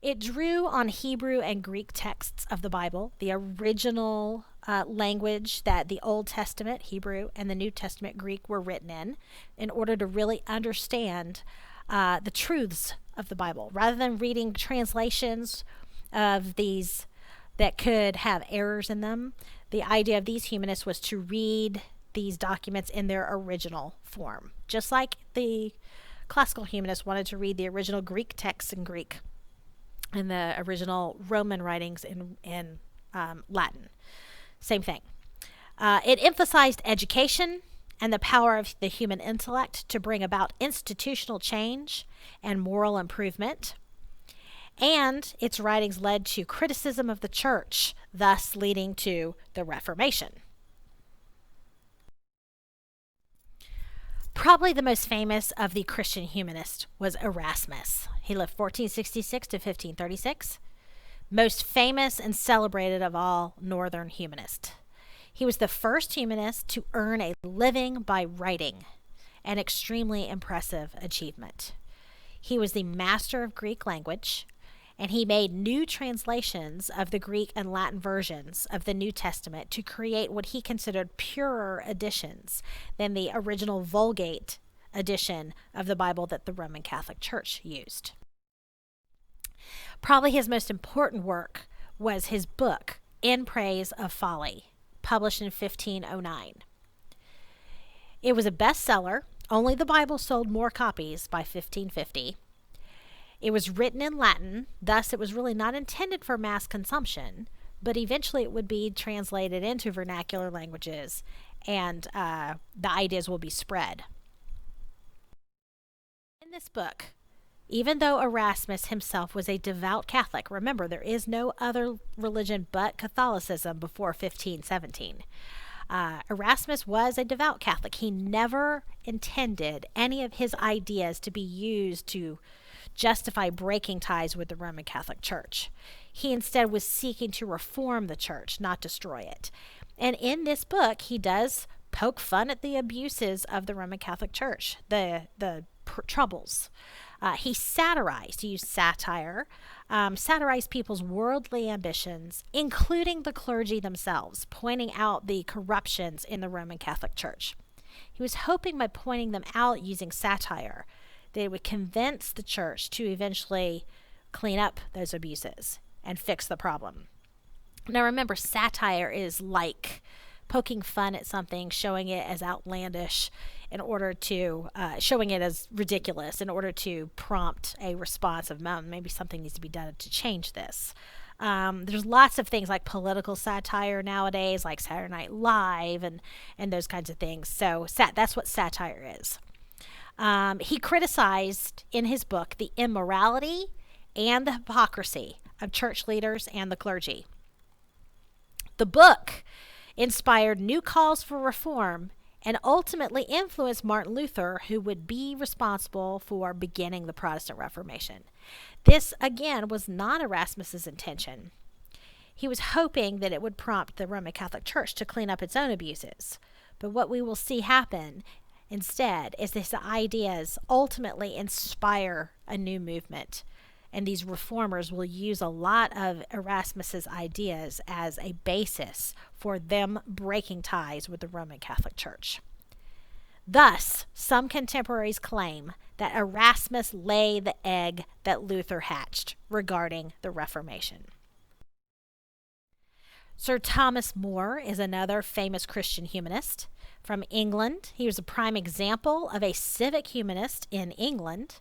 It drew on Hebrew and Greek texts of the Bible, the original language that the Old Testament, Hebrew, and the New Testament, Greek, were written in order to really understand the truths of the Bible, rather than reading translations of these that could have errors in them. The idea of these humanists was to read these documents in their original form, just like the classical humanists wanted to read the original Greek texts in Greek and the original Roman writings in Latin. Same thing. It emphasized education and the power of the human intellect to bring about institutional change and moral improvement. And its writings led to criticism of the church, thus leading to the Reformation. Probably the most famous of the Christian humanists was Erasmus. He lived 1466 to 1536. Most famous and celebrated of all northern humanists. He was the first humanist to earn a living by writing, an extremely impressive achievement. He was the master of Greek language, and he made new translations of the Greek and Latin versions of the New Testament to create what he considered purer editions than the original Vulgate edition of the Bible that the Roman Catholic Church used. Probably his most important work was his book, In Praise of Folly, published in 1509. It was a bestseller. Only the Bible sold more copies by 1550. It was written in Latin, thus it was really not intended for mass consumption, but eventually it would be translated into vernacular languages, and the ideas will be spread. In this book, even though Erasmus himself was a devout Catholic, remember there is no other religion but Catholicism before 1517. Erasmus was a devout Catholic. He never intended any of his ideas to be used to justify breaking ties with the Roman Catholic Church. He instead was seeking to reform the church, not destroy it. And in this book, he does poke fun at the abuses of the Roman Catholic Church, the troubles. He satirized, he used satire, satirized people's worldly ambitions, including the clergy themselves, pointing out the corruptions in the Roman Catholic Church. He was hoping by pointing them out using satire, they would convince the church to eventually clean up those abuses and fix the problem. Now remember, satire is like poking fun at something, showing it as outlandish in order to, showing it as ridiculous in order to prompt a response of maybe something needs to be done to change this. There's lots of things like political satire nowadays, like Saturday Night Live and those kinds of things. So that's what satire is. He criticized in his book the immorality and the hypocrisy of church leaders and the clergy. The book inspired new calls for reform and ultimately influenced Martin Luther, who would be responsible for beginning the Protestant Reformation. This, again, was not Erasmus's intention. He was hoping that it would prompt the Roman Catholic Church to clean up its own abuses. But what we will see happen instead is these ideas ultimately inspire a new movement, and these reformers will use a lot of Erasmus's ideas as a basis for them breaking ties with the Roman Catholic Church. Thus, some contemporaries claim that Erasmus laid the egg that Luther hatched regarding the Reformation. Sir Thomas More is another famous Christian humanist from England. He was a prime example of a civic humanist in England.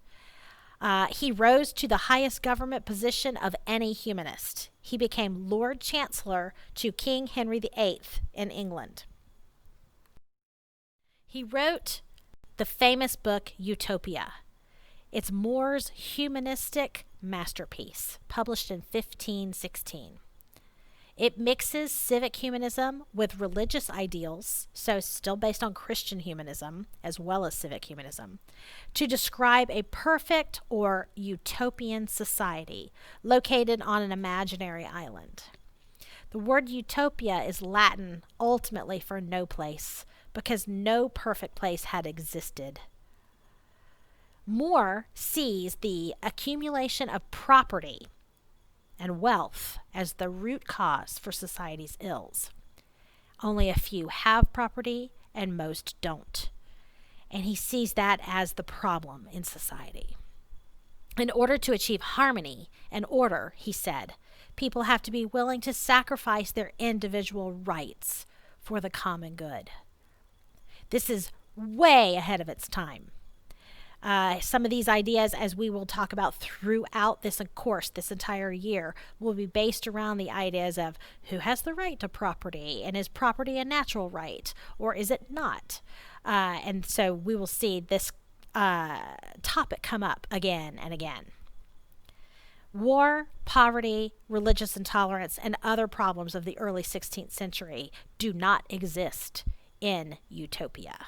He rose to the highest government position of any humanist. He became Lord Chancellor to King Henry VIII in England. He wrote the famous book Utopia. It's More's humanistic masterpiece, published in 1516. It mixes civic humanism with religious ideals, so still based on Christian humanism as well as civic humanism, to describe a perfect or utopian society located on an imaginary island. The word utopia is Latin ultimately for no place, because no perfect place had existed. More sees the accumulation of property and wealth as the root cause for society's ills. Only a few have property and most don't. And he sees that as the problem in society. In order to achieve harmony and order, he said, people have to be willing to sacrifice their individual rights for the common good. This is way ahead of its time. Some of these ideas, as we will talk about throughout this course, this entire year, will be based around the ideas of who has the right to property, and is property a natural right, or is it not? And so we will see this topic come up again and again. War, poverty, religious intolerance, and other problems of the early 16th century do not exist in Utopia.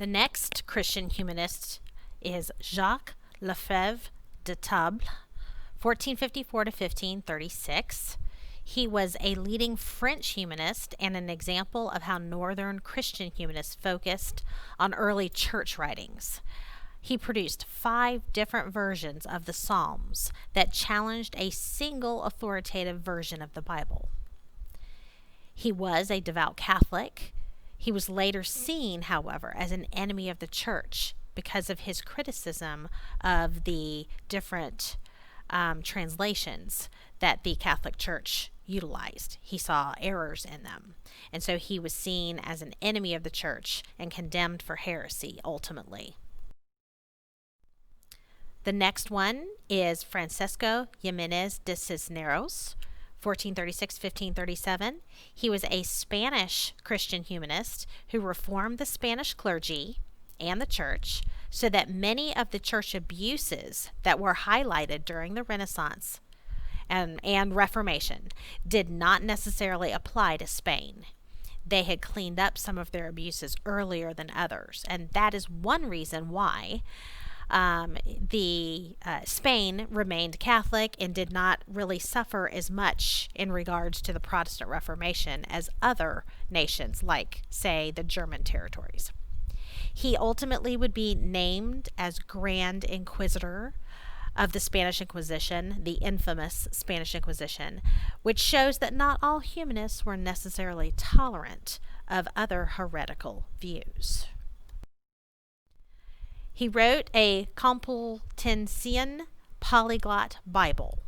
The next Christian humanist is Jacques Lefebvre de Table, 1454 to 1536. He was a leading French humanist and an example of how Northern Christian humanists focused on early church writings. He produced 5 different versions of the Psalms that challenged a single authoritative version of the Bible. He was a devout Catholic. He was later seen, however, as an enemy of the church because of his criticism of the different translations that the Catholic Church utilized. He saw errors in them. And so he was seen as an enemy of the church and condemned for heresy ultimately. The next one is Francisco Jimenez de Cisneros, 1436-1537. He was a Spanish Christian humanist who reformed the Spanish clergy and the church so that many of the church abuses that were highlighted during the Renaissance and Reformation did not necessarily apply to Spain. They had cleaned up some of their abuses earlier than others, and that is one reason why Spain remained Catholic and did not really suffer as much in regards to the Protestant Reformation as other nations, like, say, the German territories. He ultimately would be named as Grand Inquisitor of the Spanish Inquisition, the infamous Spanish Inquisition, which shows that not all humanists were necessarily tolerant of other heretical views. He wrote a Complutensian polyglot Bible.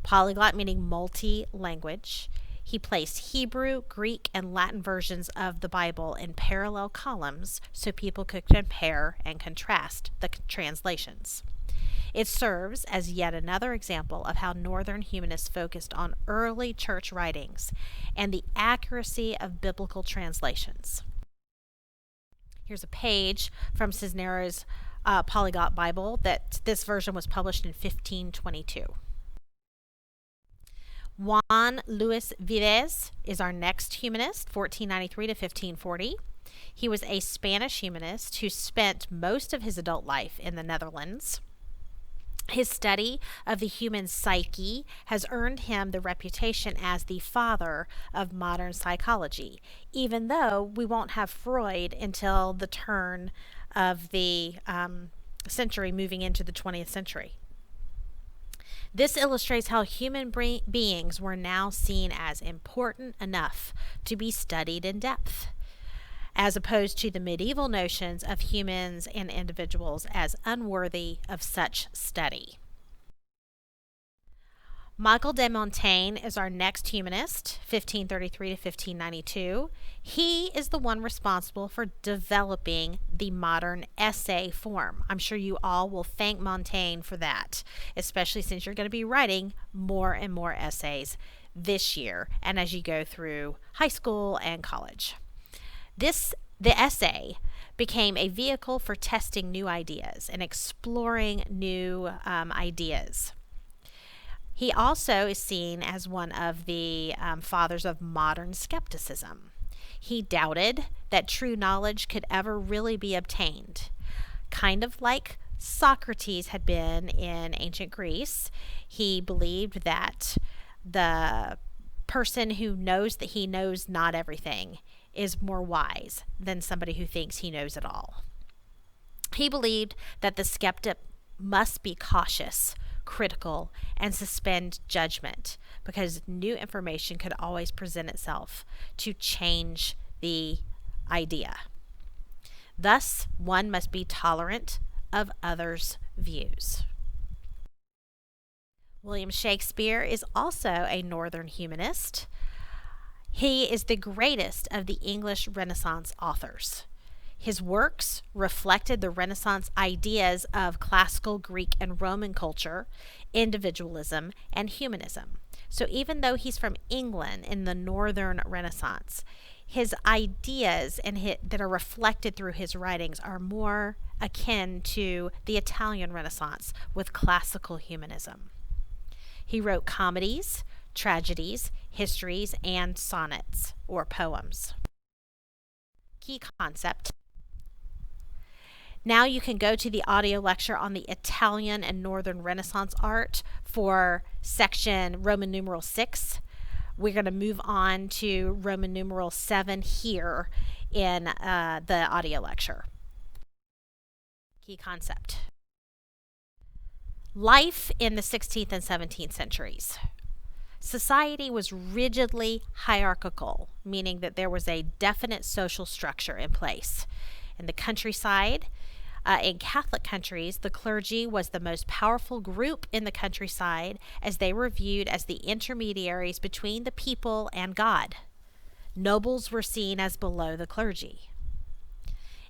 Polyglot meaning multi-language. He placed Hebrew, Greek, and Latin versions of the Bible in parallel columns so people could compare and contrast the translations. It serves as yet another example of how Northern humanists focused on early church writings and the accuracy of biblical translations. Here's a page from Cisneros' Polyglot Bible that this version was published in 1522. Juan Luis Vives is our next humanist, 1493 to 1540. He was a Spanish humanist who spent most of his adult life in the Netherlands. His study of the human psyche has earned him the reputation as the father of modern psychology, even though we won't have Freud until the turn of the century, moving into the 20th century. This illustrates how human beings were now seen as important enough to be studied in depth, as opposed to the medieval notions of humans and individuals as unworthy of such study. Michael de Montaigne is our next humanist, 1533 to 1592. He is the one responsible for developing the modern essay form. I'm sure you all will thank Montaigne for that, especially since you're going to be writing more and more essays this year and as you go through high school and college. The essay became a vehicle for testing new ideas and exploring new ideas. He also is seen as one of the fathers of modern skepticism. He doubted that true knowledge could ever really be obtained, kind of like Socrates had been in ancient Greece. He believed that the person who knows that he knows not everything is more wise than somebody who thinks he knows it all. He believed that the skeptic must be cautious, critical, and suspend judgment because new information could always present itself to change the idea. Thus, one must be tolerant of others' views. William Shakespeare is also a Northern humanist. He is the greatest of the English Renaissance authors. His works reflected the Renaissance ideas of classical Greek and Roman culture, individualism, and humanism. So even though he's from England in the Northern Renaissance, his ideas that are reflected through his writings are more akin to the Italian Renaissance with classical humanism. He wrote comedies, tragedies, histories, and sonnets or poems. Key concept. Now you can go to the audio lecture on the Italian and Northern Renaissance art for section Roman numeral 6. We're going to move on to Roman numeral 7 here in the audio lecture. Key concept. Life in the 16th and 17th centuries. Society was rigidly hierarchical, meaning that there was a definite social structure in place. In the countryside, in Catholic countries, the clergy was the most powerful group in the countryside, as they were viewed as the intermediaries between the people and God. Nobles were seen as below the clergy.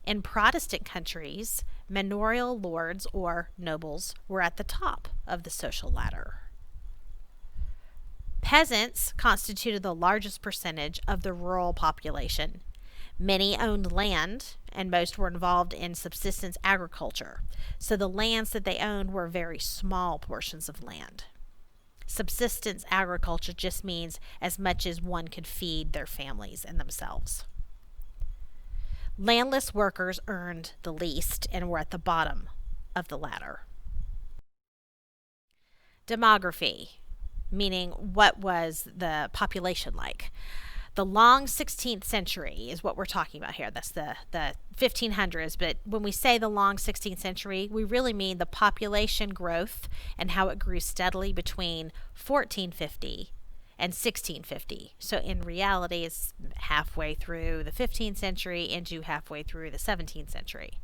In Protestant countries, manorial lords or nobles were at the top of the social ladder. Peasants constituted the largest percentage of the rural population. Many owned land, and most were involved in subsistence agriculture, so the lands that they owned were very small portions of land. Subsistence agriculture just means as much as one could feed their families and themselves. Landless workers earned the least and were at the bottom of the ladder. Demography, meaning what was the population like. The long 16th century is what we're talking about here. That's the 1500s. But when we say the long 16th century, we really mean the population growth and how it grew steadily between 1450 and 1650. So in reality, it's halfway through the 15th century into halfway through the 17th century.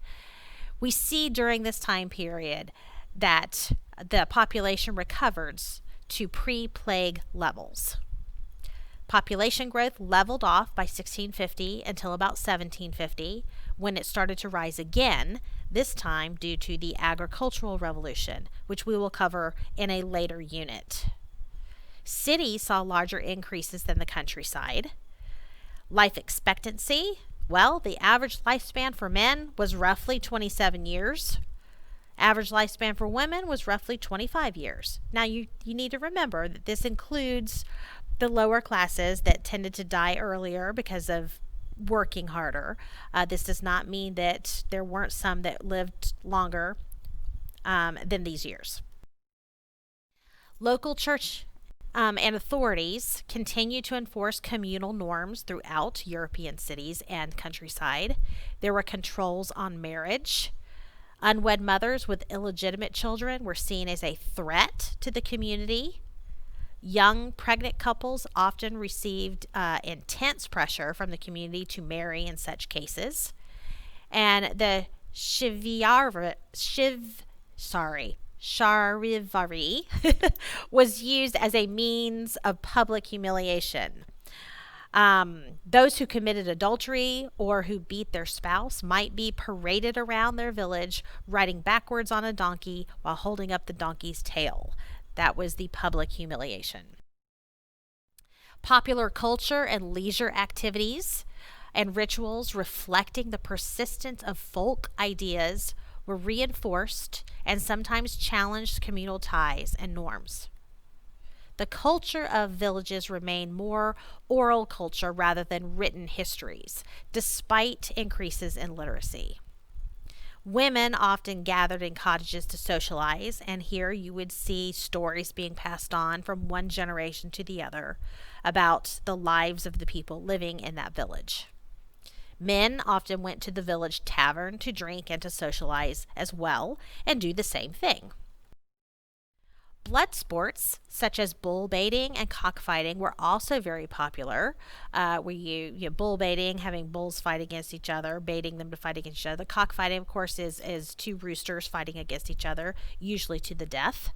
We see during this time period that the population recovers to pre-plague levels. Population growth leveled off by 1650 until about 1750, when it started to rise again, this time due to the agricultural revolution, which we will cover in a later unit. Cities saw larger increases than the countryside. Life expectancy, well, the average lifespan for men was roughly 27 years. Average lifespan for women was roughly 25 years. Now, you need to remember that this includes the lower classes that tended to die earlier because of working harder. This does not mean that there weren't some that lived longer than these years. Local church and authorities continue to enforce communal norms throughout European cities and countryside. There were controls on marriage. Unwed mothers with illegitimate children were seen as a threat to the community. Young pregnant couples often received intense pressure from the community to marry in such cases. And the charivari was used as a means of public humiliation. Those who committed adultery or who beat their spouse might be paraded around their village riding backwards on a donkey while holding up the donkey's tail. That was the public humiliation. Popular culture and leisure activities and rituals reflecting the persistence of folk ideas were reinforced and sometimes challenged communal ties and norms. The culture of villages remained more oral culture rather than written histories, despite increases in literacy. Women often gathered in cottages to socialize, and here you would see stories being passed on from one generation to the other about the lives of the people living in that village. Men often went to the village tavern to drink and to socialize as well, and do the same thing. Blood sports, such as bull baiting and cockfighting, were also very popular. Where you bull baiting, having bulls fight against each other, baiting them to fight against each other. Cockfighting, of course, is two roosters fighting against each other, usually to the death.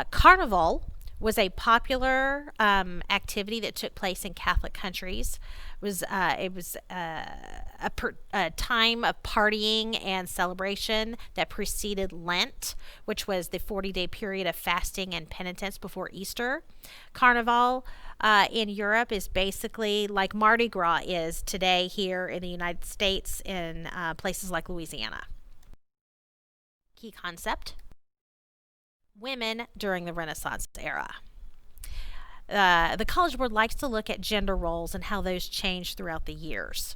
Carnival was a popular activity that took place in Catholic countries. It was a time of partying and celebration that preceded Lent, which was the 40-day period of fasting and penitence before Easter. Carnival in Europe is basically like Mardi Gras is today here in the United States in places like Louisiana. Key concept: women during the Renaissance era. The College Board likes to look at gender roles and how those changed throughout the years.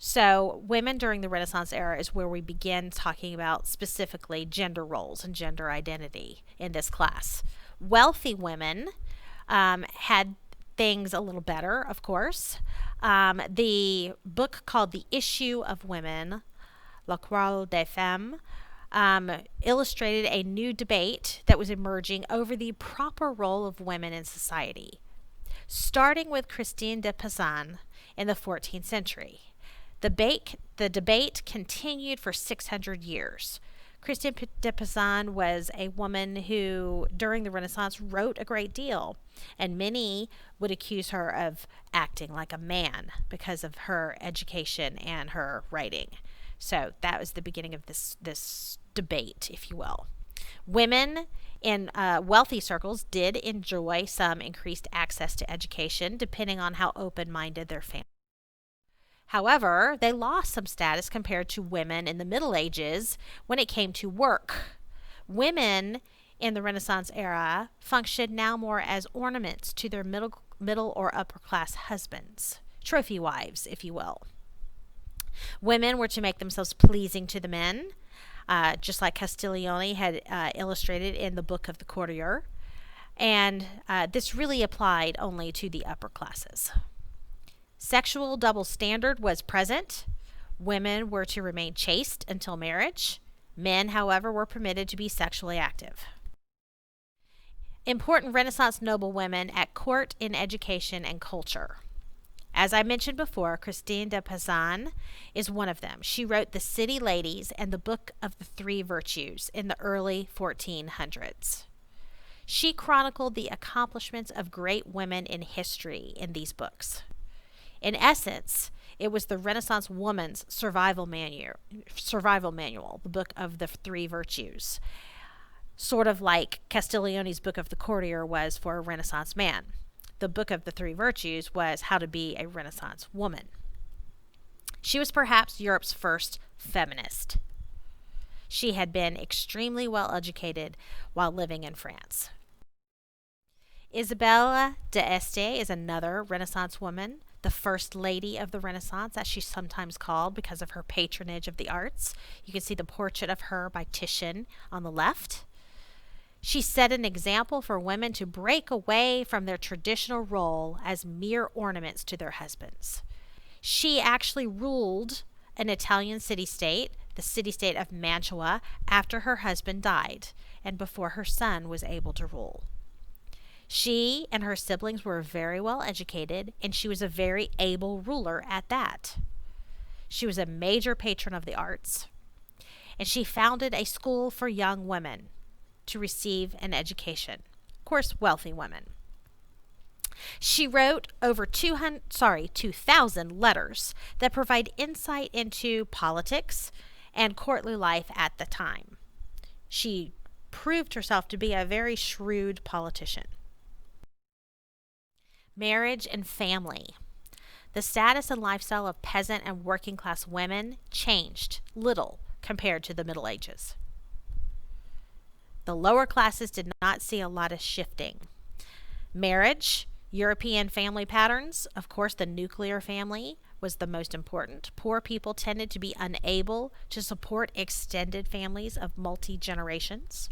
So, women during the Renaissance era is where we begin talking about specifically gender roles and gender identity in this class. Wealthy women had things a little better, of course. The book called The Issue of Women, La Quarrel des Femmes, illustrated a new debate that was emerging over the proper role of women in society, starting with Christine de Pizan in the 14th century. The debate continued for 600 years. Christine de Pizan was a woman who, during the Renaissance, wrote a great deal, and many would accuse her of acting like a man because of her education and her writing. So that was the beginning of this debate, if you will. Women in wealthy circles did enjoy some increased access to education, depending on how open-minded their family. However, they lost some status compared to women in the Middle Ages when it came to work. Women in the Renaissance era functioned now more as ornaments to their middle or upper class husbands, trophy wives, if you will. Women were to make themselves pleasing to the men, just like Castiglione had illustrated in the Book of the Courtier, and this really applied only to the upper classes. Sexual double standard was present. Women were to remain chaste until marriage. Men, however, were permitted to be sexually active. Important Renaissance noblewomen at court, in education, and culture. As I mentioned before, Christine de Pizan is one of them. She wrote The City Ladies and the Book of the Three Virtues in the early 1400s. She chronicled the accomplishments of great women in history in these books. In essence, it was the Renaissance woman's survival manual, the Book of the Three Virtues, sort of like Castiglione's Book of the Courtier was for a Renaissance man. The Book of the Three Virtues was how to be a Renaissance woman. She was perhaps Europe's first feminist. She had been extremely well educated while living in France. Isabella d'Este is another Renaissance woman, the First Lady of the Renaissance, as she's sometimes called because of her patronage of the arts. You can see the portrait of her by Titian on the left. She set an example for women to break away from their traditional role as mere ornaments to their husbands. She actually ruled an Italian city-state, the city-state of Mantua, after her husband died and before her son was able to rule. She and her siblings were very well educated, and she was a very able ruler at that. She was a major patron of the arts, and she founded a school for young women to receive an education. Of course, wealthy women. She wrote over 2,000 letters that provide insight into politics and courtly life at the time. She proved herself to be a very shrewd politician. Marriage and family. The status and lifestyle of peasant and working class women changed little compared to the Middle Ages. The lower classes did not see a lot of shifting. Marriage, European family patterns, of course, the nuclear family was the most important. Poor people tended to be unable to support extended families of multi-generations.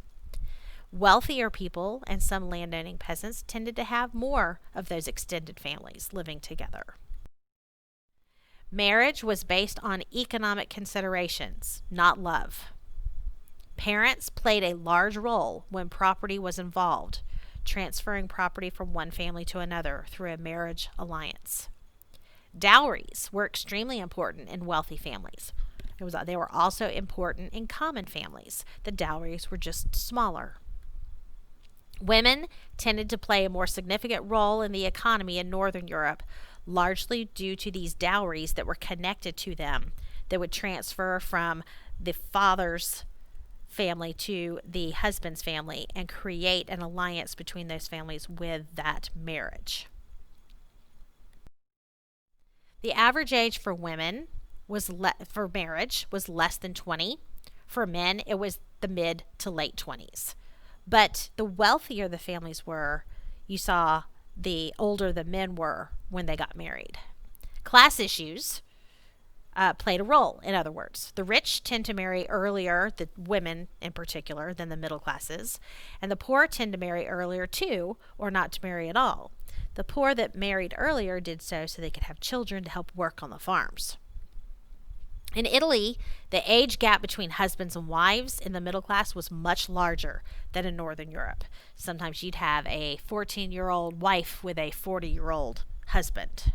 Wealthier people and some landowning peasants tended to have more of those extended families living together. Marriage was based on economic considerations, not love. Parents played a large role when property was involved, transferring property from one family to another through a marriage alliance. Dowries were extremely important in wealthy families. They were also important in common families. The dowries were just smaller. Women tended to play a more significant role in the economy in Northern Europe, largely due to these dowries that were connected to them that would transfer from the father's family to the husband's family and create an alliance between those families with that marriage. The average age for women for marriage was less than 20. For men, it was the mid to late 20s. But the wealthier the families were, you saw the older the men were when they got married. Class issues played a role. In other words, the rich tend to marry earlier, the women in particular, than the middle classes, and the poor tend to marry earlier too, or not to marry at all. The poor that married earlier did so they could have children to help work on the farms. In Italy, the age gap between husbands and wives in the middle class was much larger than in Northern Europe. Sometimes you'd have a 14-year-old wife with a 40-year-old husband.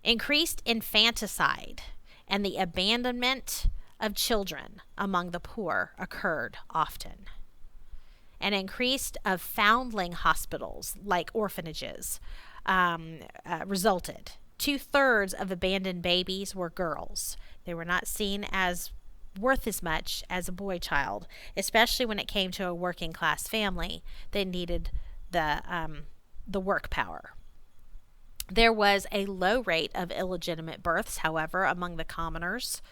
Increased infanticide and the abandonment of children among the poor occurred often. An increase of foundling hospitals, like orphanages, resulted. 2/3 of abandoned babies were girls. They were not seen as worth as much as a boy child, especially when it came to a working class family that needed the work power. There was a low rate of illegitimate births, however, among the commoners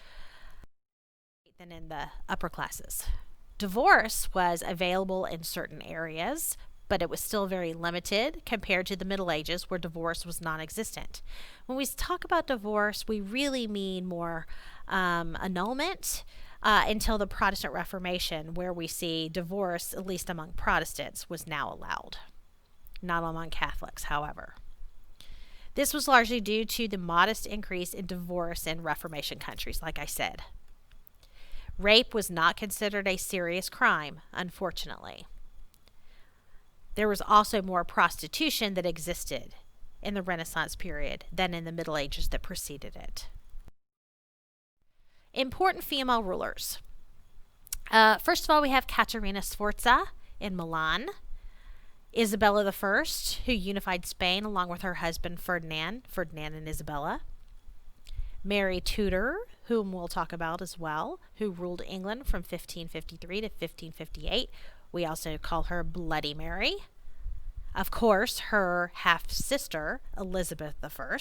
than in the upper classes. Divorce was available in certain areas, but it was still very limited compared to the Middle Ages, where divorce was non-existent. When we talk about divorce, we really mean more annulment until the Protestant Reformation, where we see divorce, at least among Protestants, was now allowed. Not among Catholics, however. This was largely due to the modest increase in divorce in Reformation countries, like I said. Rape was not considered a serious crime, unfortunately. There was also more prostitution that existed in the Renaissance period than in the Middle Ages that preceded it. Important female rulers. First of all, we have Caterina Sforza in Milan, Isabella I, who unified Spain along with her husband Ferdinand and Isabella, Mary Tudor, whom we'll talk about as well, who ruled England from 1553 to 1558. We also call her Bloody Mary. Of course, her half-sister, Elizabeth I,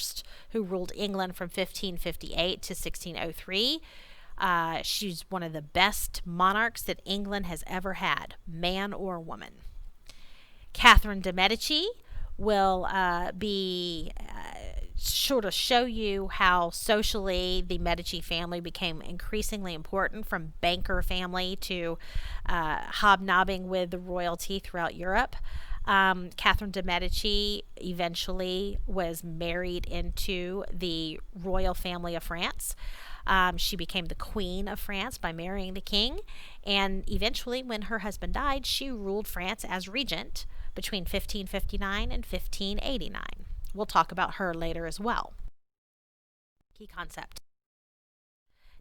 who ruled England from 1558 to 1603. She's one of the best monarchs that England has ever had, man or woman. Catherine de' Medici will be sure to show you how socially the Medici family became increasingly important, from banker family to hobnobbing with the royalty throughout Europe. Catherine de' Medici eventually was married into the royal family of France. She became the Queen of France by marrying the king, and eventually, when her husband died, she ruled France as regent between 1559 and 1589. We'll talk about her later as well. Key concept.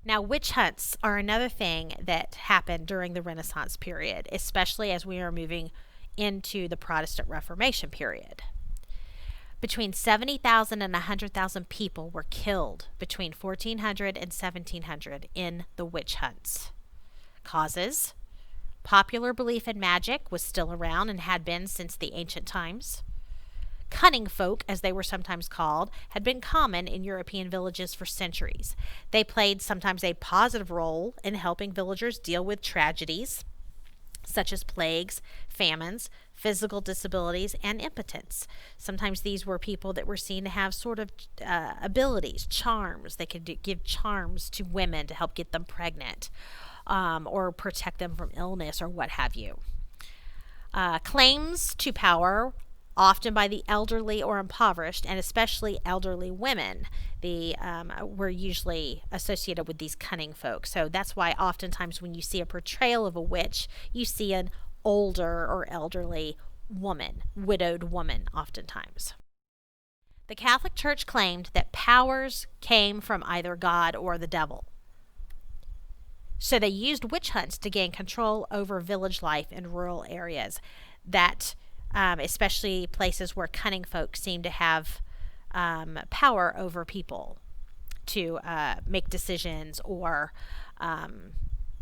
Now, witch hunts are another thing that happened during the Renaissance period, especially as we are moving into the Protestant Reformation period. Between 70,000 and 100,000 people were killed between 1400 and 1700 in the witch hunts. Causes: popular belief in magic was still around and had been since the ancient times. Cunning folk, as they were sometimes called, had been common in European villages for centuries. They played sometimes a positive role in helping villagers deal with tragedies such as plagues, famines, physical disabilities, and impotence. Sometimes these were people that were seen to have sort of abilities, charms. They could give charms to women to help get them pregnant, or protect them from illness, or what have you. Claims to power, often by the elderly or impoverished, and especially elderly women, were usually associated with these cunning folk. So that's why oftentimes when you see a portrayal of a witch, you see an older or elderly woman, widowed woman oftentimes. The Catholic Church claimed that powers came from either God or the devil. So they used witch hunts to gain control over village life in rural areas, that especially places where cunning folk seem to have power over people to make decisions or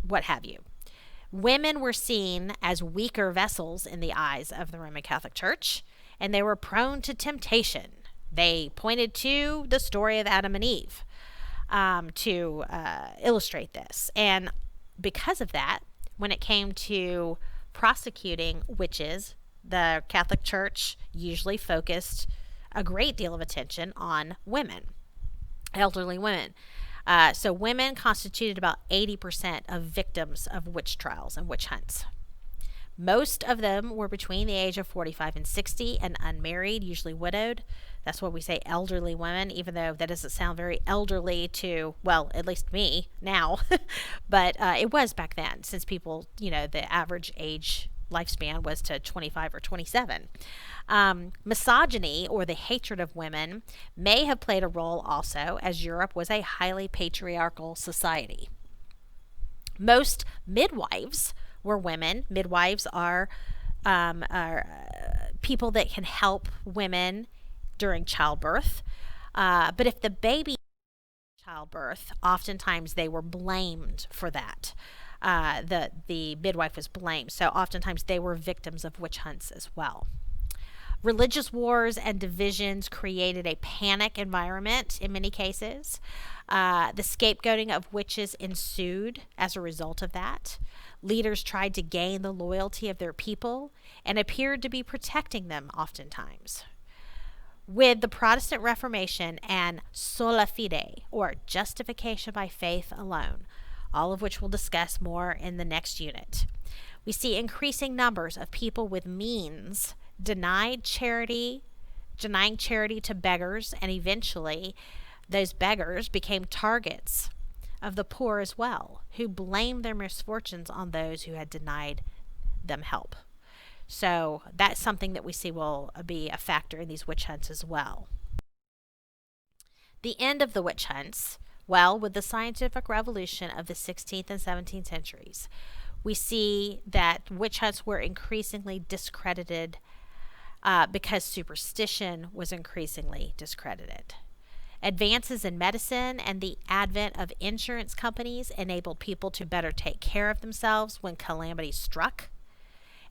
what have you. Women were seen as weaker vessels in the eyes of the Roman Catholic Church, and they were prone to temptation. They pointed to the story of Adam and Eve to illustrate this. And because of that, when it came to prosecuting witches, the Catholic Church usually focused a great deal of attention on women. elderly women. So women constituted about 80% of victims of witch trials and witch hunts. Most of them were between the age of 45 and 60 and unmarried, usually widowed. That's why we say elderly women, even though that doesn't sound very elderly to, well, at least me now. But it was back then, since people, the average age lifespan was to 25 or 27. Misogyny, or the hatred of women, may have played a role also, as Europe was a highly patriarchal society. Most midwives were women. Midwives are people that can help women during childbirth. But if the baby childbirth, oftentimes they were blamed for that. The midwife was blamed. So oftentimes they were victims of witch hunts as well. Religious wars and divisions created a panic environment in many cases. The scapegoating of witches ensued as a result of that. Leaders tried to gain the loyalty of their people and appeared to be protecting them oftentimes. With the Protestant Reformation and sola fide, or justification by faith alone, all of which we'll discuss more in the next unit, we see increasing numbers of people with means denying charity to beggars, and eventually those beggars became targets of the poor as well, who blamed their misfortunes on those who had denied them help. So that's something that we see will be a factor in these witch hunts as well. The end of the witch hunts, well, with the scientific revolution of the 16th and 17th centuries, we see that witch hunts were increasingly discredited because superstition was increasingly discredited. Advances in medicine and the advent of insurance companies enabled people to better take care of themselves when calamity struck.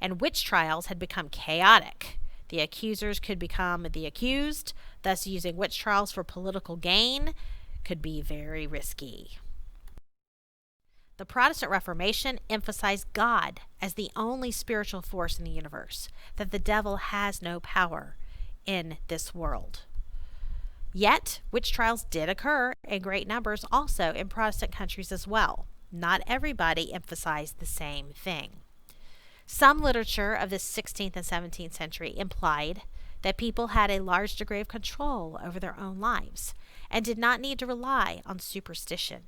And witch trials had become chaotic. The accusers could become the accused, thus using witch trials for political gain could be very risky. The Protestant Reformation emphasized God as the only spiritual force in the universe, that the devil has no power in this world. Yet, witch trials did occur in great numbers also in Protestant countries as well. Not everybody emphasized the same thing. Some literature of the 16th and 17th century implied that people had a large degree of control over their own lives and did not need to rely on superstition.